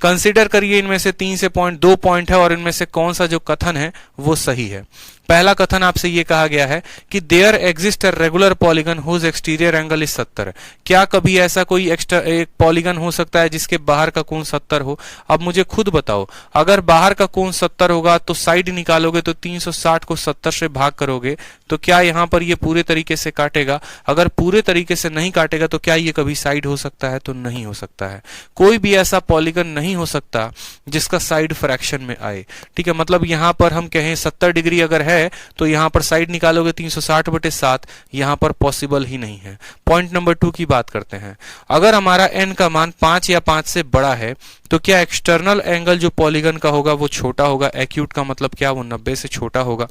कंसीडर करिए इनमें से 3 से पॉइंट 2 पॉइंट है और इनमें से कौन सा जो कथन है वो सही है। पहला कथन आपसे ये कहा गया है कि there exist a regular polygon whose exterior angle is 70। क्या कभी ऐसा कोई एक पॉलीगन हो सकता है जिसके बाहर का कोण 70 हो? अब मुझे खुद बताओ, अगर बाहर का कोण 70 होगा तो साइड निकालोगे तो 360 को 70 से भाग करोगे तो क्या यहां पर ये पूरे तरीके से काटेगा? अगर पूरे तरीके से नहीं काटेगा तो क्या ये कभी साइड हो सकता है? तो नहीं हो सकता है। कोई भी ऐसा पॉलीगन नहीं हो सकता जिसका साइड फ्रैक्शन में आए। ठीक है, मतलब यहां पर हम कहें 70 डिग्री अगर है तो यहां पर साइड निकालोगे 360/7, यहां पर पॉसिबल ही नहीं है। पॉइंट नंबर 2 की बात करते हैं। अगर हमारा n का मान 5 या 5 से बड़ा है तो क्या एक्सटर्नल एंगल जो पॉलीगन का होगा वो छोटा होगा? एक्यूट का मतलब क्या? वो 90 से छोटा होगा।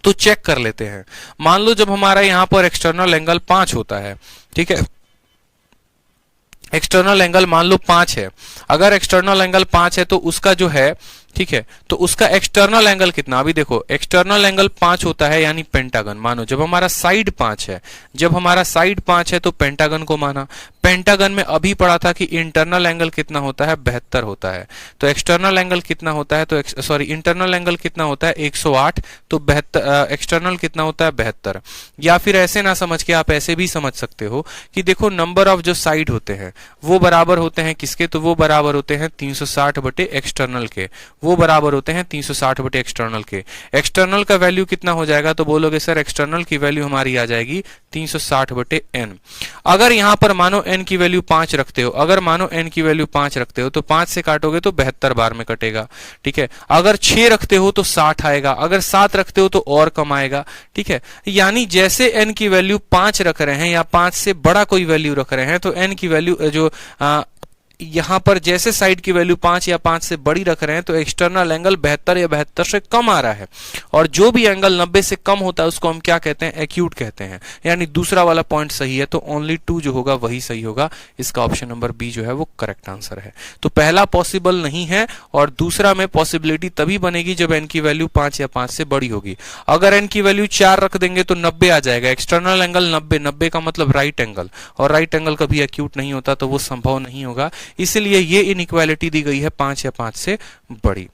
तो चेक कर लेते हैं। मान लो जब हमारा यहां पर एक्सटर्नल एंगल 5 होता है, ठीक है, एक्सटर्नल एंगल मान लो 5 है। अगर एक्सटर्नल एंगल 5 है तो उसका जो है, ठीक है, तो उसका एक्सटर्नल एंगल कितना, अभी देखो एक्सटर्नल एंगल 5 होता है यानी पेंटागन। मानो जब हमारा साइड 5 है, जब हमारा साइड 5 है तो पेंटागन को माना। पेंटागन में अभी पढ़ा था कि इंटरनल एंगल कितना होता है, 72 होता है। तो एक्सटर्नल एंगल कितना होता है, तो सॉरी इंटरनल एंगल कितना होता है 108, तो 72 एक्सटर्नल कितना होता है 72। या फिर ऐसे ना समझ के आप ऐसे भी समझ सकते हो कि देखो नंबर ऑफ जो साइड होते हैं वो बराबर होते हैं किसके, तो वो बराबर होते हैं 360 बटे एक्सटर्नल के, वो बराबर होते हैं 360 बटे एक्सटर्नल के। एक्सटर्नल का वैल्यू कितना हो जाएगा, तो बोलोगे सर एक्सटर्नल की वैल्यू हमारी आ जाएगी 360 बटे n। अगर यहां पर मानो n की वैल्यू 5 रखते हो, अगर मानो n की वैल्यू 5 रखते हो तो 5 से काटोगे तो 72 बार में कटेगा, ठीक है। अगर 6 रखते हो तो 60 आएगा, अगर 7 रखते हो तो और कम आएगा, ठीक है। यानी जैसे n की वैल्यू 5 रख रहे हैं या 5 से बड़ा कोई वैल्यू रख रहे हैं तो n की वैल्यू जो यहां पर जैसे साइड की वैल्यू 5 या 5 से बड़ी रख रहे हैं तो एक्सटर्नल एंगल 72 या 72 से कम आ रहा है। और जो भी एंगल 90 से कम होता है उसको हम क्या कहते हैं, एक्यूट कहते हैं। यानी दूसरा वाला पॉइंट सही है, तो ओनली 2 जो होगा वही सही होगा। इसका ऑप्शन नंबर बी जो है वो करेक्ट आंसर है। तो पहला पॉसिबल नहीं है और दूसरा में पॉसिबिलिटी तभी बनेगी जब एन की वैल्यू 5 या 5 से बड़ी होगी। अगर एन की वैल्यू 4 रख देंगे तो 90 आ जाएगा। एक्सटर्नल एंगल 90 का मतलब राइट एंगल, और राइट एंगल कभी एक्यूट नहीं होता, तो वो संभव नहीं होगा। इसलिए ये इनइक्वालिटी दी गई है 5 या 5 से बड़ी।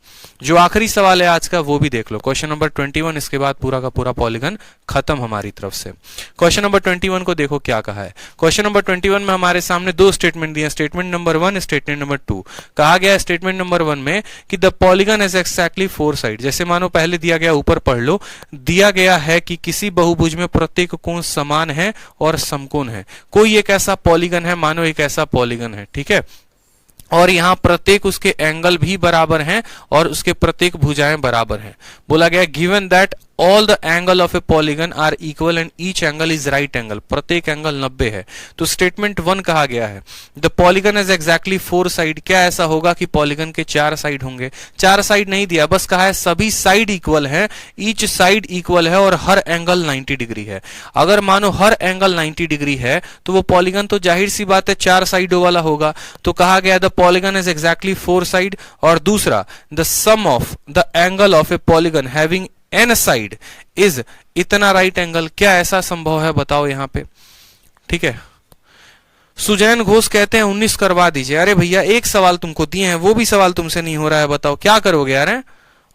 जो आखिरी सवाल है आज का वो भी देख लो, क्वेश्चन नंबर 21। इसके बाद पूरा का पूरा पॉलीगन खत्म हमारी तरफ से। क्वेश्चन नंबर 21 को देखो क्या कहा है। क्वेश्चन नंबर 21 में हमारे सामने दो स्टेटमेंट दिए, स्टेटमेंट नंबर 1, स्टेटमेंट नंबर 2। कहा गया स्टेटमेंट नंबर 1 में कि the polygon has exactly 4 side. जैसे मानो पहले दिया गया, ऊपर पढ़ लो, दिया गया है कि किसी बहुभुज में प्रत्येक कोण समान है और समकोण है। कोई एक ऐसा पॉलीगन है, मानो एक ऐसा पॉलीगन है, ठीक है, और यहां प्रत्येक उसके एंगल भी बराबर हैं और उसके प्रत्येक भुजाएं बराबर हैं। बोला गया given that all the angle of a polygon are equal and each angle is right angle. प्रत्येक एंगल 90 है। तो स्टेटमेंट 1 कहा गया है the polygon has exactly 4 side. क्या ऐसा होगा कि पॉलीगन के 4 साइड होंगे? 4 साइड नहीं दिया, बस कहा है सभी साइड इक्वल है, ईच साइड इक्वल है और हर एंगल 90 डिग्री है। अगर मानो हर एंगल 90 डिग्री है तो वो पॉलीगन तो जाहिर सी बात है 4 साइडों वाला होगा। तो कहा गया the polygon has exactly 4 side. और दूसरा the sum of the angle of a polygon having n side is इतना राइट एंगल। क्या ऐसा संभव है, बताओ यहां पे, ठीक है। सुजैन घोष कहते हैं 19 करवा दीजिए। अरे भैया एक सवाल तुमको दिए हैं, वो भी सवाल तुमसे नहीं हो रहा है, बताओ क्या करोगे यार हैं?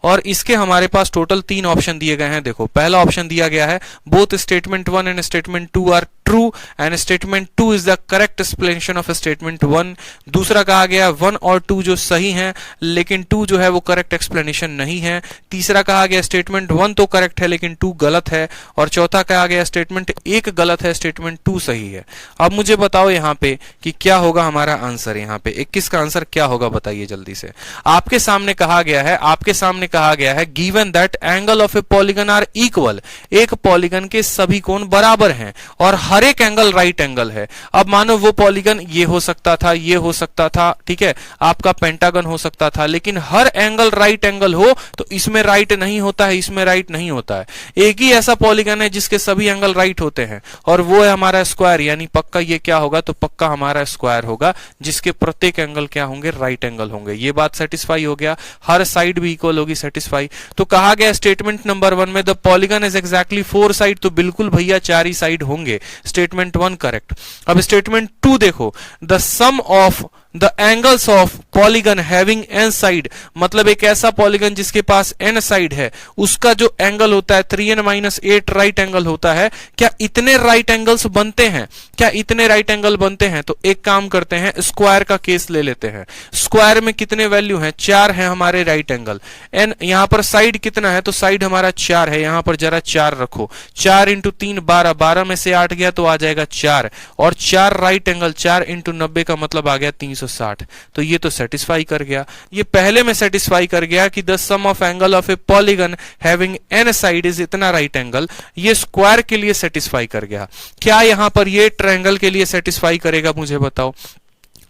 और इसके हमारे पास टोटल 3 ऑप्शन दिए गए हैं। देखो पहला ऑप्शन दिया गया है both statement 1 and statement 2 are true and statement 2 is the correct explanation of statement 1। दूसरा कहा गया 1 और 2 जो सही हैं लेकिन 2 जो है वो करेक्ट एक्सप्लेनेशन नहीं है। तीसरा कहा गया स्टेटमेंट 1 तो करेक्ट है लेकिन 2 गलत है। और चौथा कहा गया स्टेटमेंट 1 गलत है, स्टेटमेंट 2 सही है। अब मुझे बताओ यहाँ पे कि क्या होगा हमारा आंसर। यहाँ पे 21 का आंसर क्या होगा बताइए जल्दी से। आपके सामने कहा गया है, आपके सामने कहा गया है given that angle of a polygon are equal. एक पॉलीगन के सभी कोण बराबर हैं और हर एक एंगल राइट एंगल है। अब मानो वो पॉलीगन ये हो सकता था, ये हो सकता था, ठीक है, आपका पेंटागन हो सकता था, लेकिन हर एंगल राइट एंगल हो तो इसमें राइट नहीं होता है, इसमें राइट नहीं होता है। एक ही ऐसा पॉलीगन है जिसके सभी एंगल राइट होते हैं और वो है हमारा स्क्वायर। यानी पक्का ये क्या होगा, तो पक्का हमारा स्क्वायर होगा जिसके प्रत्येक एंगल क्या होंगे, राइट एंगल होंगे। ये बात सेटिस्फाई हो गया, हर साइड भी इक्वल होगी, सेटिस्फाई। तो कहा गया स्टेटमेंट नंबर 1 में the polygon is exactly 4 side, तो बिल्कुल भैया 4 ही साइड होंगे। Statement 1 correct. अब स्टेटमेंट 2 देखो the sum of the angles of polygon having n side, मतलब एक ऐसा पॉलीगन जिसके पास एन साइड है उसका जो एंगल होता है 3n-8 राइट एंगल होता है। क्या इतने राइट एंगल्स बनते हैं? क्या इतने राइट एंगल बनते हैं? तो एक काम करते हैं, स्क्वायर का केस ले लेते हैं। स्क्वायर में कितने वैल्यू हैं? 4 है हमारे राइट एंगल। एन यहां पर साइड कितना है, तो साइड हमारा 4 है। यहां पर जरा 4 रखो, 4 इंटू 3 12, 12 में से 8 गया तो आ जाएगा 4, और 4 राइट एंगल, 4 इंटू 90 का मतलब आ गया 360। तो ये तो सेटिस्फाई कर गया। ये पहले में सेटिस्फाई कर गया कि the sum of angle of a polygon having n side is इतना राइट एंगल। ये स्क्वायर के लिए सेटिस्फाई कर गया। क्या यहां पर ये ट्रायंगल के लिए सेटिस्फाई करेगा, मुझे बताओ।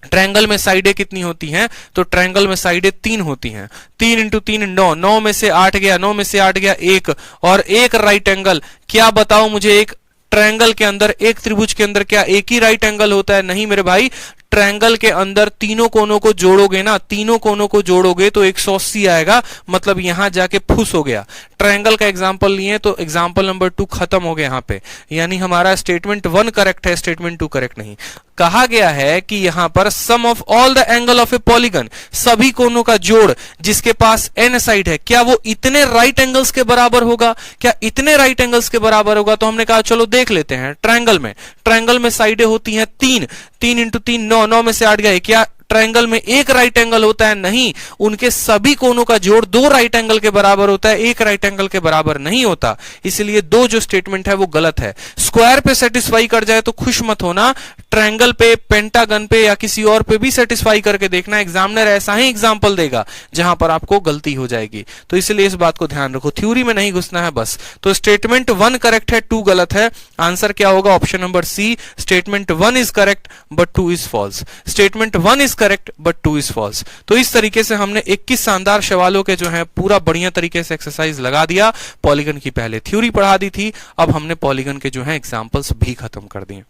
ट्रायंगल में साइडें कितनी होती हैं? तो ट्रायंगल में साइडें 3 होती हैं। 3 इंटू 3 9, 9 में से 8 गया, 9 में से 8 गया 1, और एक राइट एंगल। क्या बताओ मुझे, एक ट्रायंगल के अंदर, एक त्रिभुज के अंदर क्या एक ही राइट एंगल होता है? नहीं मेरे भाई, ट्रायंगल के अंदर तीनों कोनों को जोड़ोगे ना, तीनों कोनों को जोड़ोगे तो 180 आएगा, मतलब यहां जाके फुस हो गया। ट्रायंगल का एग्जांपल लिए तो एग्जांपल नंबर 2 खत्म हो गया यहां पे, यानी हमारा स्टेटमेंट 1 करेक्ट है, स्टेटमेंट 2 करेक्ट नहीं। कहा गया है कि यहां पर sum of all the angle of a polygon, सभी कोनों का जोड़ जिसके पास n साइड है, क्या वो इतने राइट एंगल्स के बराबर होगा? क्या इतने राइट एंगल्स के बराबर होगा? तो हमने कहा चलो देख लेते हैं। ट्रायंगल में साइडें होती हैं 3, 3 इंटू 3 9, 9 में से 8 गए। क्या ट्रायंगल में एक राइट एंगल होता है? नहीं, उनके सभी कोनों का जोड़ 2 राइट एंगल के बराबर होता है, एक राइट एंगल के बराबर नहीं होता। इसलिए 2 जो स्टेटमेंट है वो गलत है। स्क्वायर पे सेटिस्फाई कर जाए तो खुश मत होना, ट्रायंगल पे, पेंटागन पे या किसी और पे भी सेटिस्फाई करके देखना। एग्जामिनर ऐसा ही एग्जाम्पल देगा जहां पर आपको गलती हो जाएगी, तो इसलिए इस बात को ध्यान रखो, थ्योरी में नहीं घुसना है बस। तो स्टेटमेंट 1 करेक्ट है, 2 गलत है। आंसर क्या होगा? Option number C, statement 1 is correct but 2 is false. Statement 1 is correct but 2 is false. तो इस तरीके से हमने 21 शानदार सवालों के जो है पूरा बढ़िया तरीके से एक्सरसाइज लगा दिया। पॉलीगन की पहले थ्योरी पढ़ा दी थी, अब हमने पॉलीगन के जो है एग्जांपल्स भी खत्म कर दिए।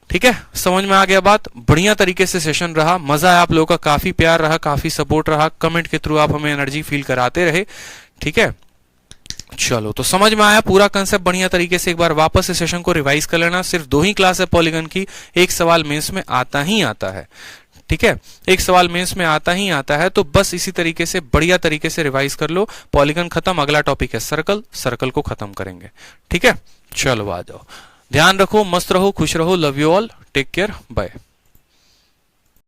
ठीक है, समझ में आ गया बात? बढ़िया तरीके से सेशन रहा, मजा आया आप लोगों का, काफी प्यार रहा, काफी सपोर्ट रहा, कमेंट के थ्रू आप हमें एनर्जी फील कराते रहे। ठीक है, चलो तो समझ में आया पूरा कंसेप्ट बढ़िया तरीके से। एक बार वापस इस सेशन को रिवाइज कर लेना। सिर्फ 2 ही क्लास है पॉलीगन की, एक सवाल मेंस में आता ही आता है। ठीक है, एक सवाल मेंस में आता ही आता है, तो बस इसी तरीके से बढ़िया तरीके से रिवाइज कर लो। पॉलीगन खत्म, अगला टॉपिक है सर्कल, सर्कल को खत्म करेंगे। ठीक है, चलो आ जाओ, ध्यान रखो, मस्त रहो, खुश रहो, love you all, take care, bye.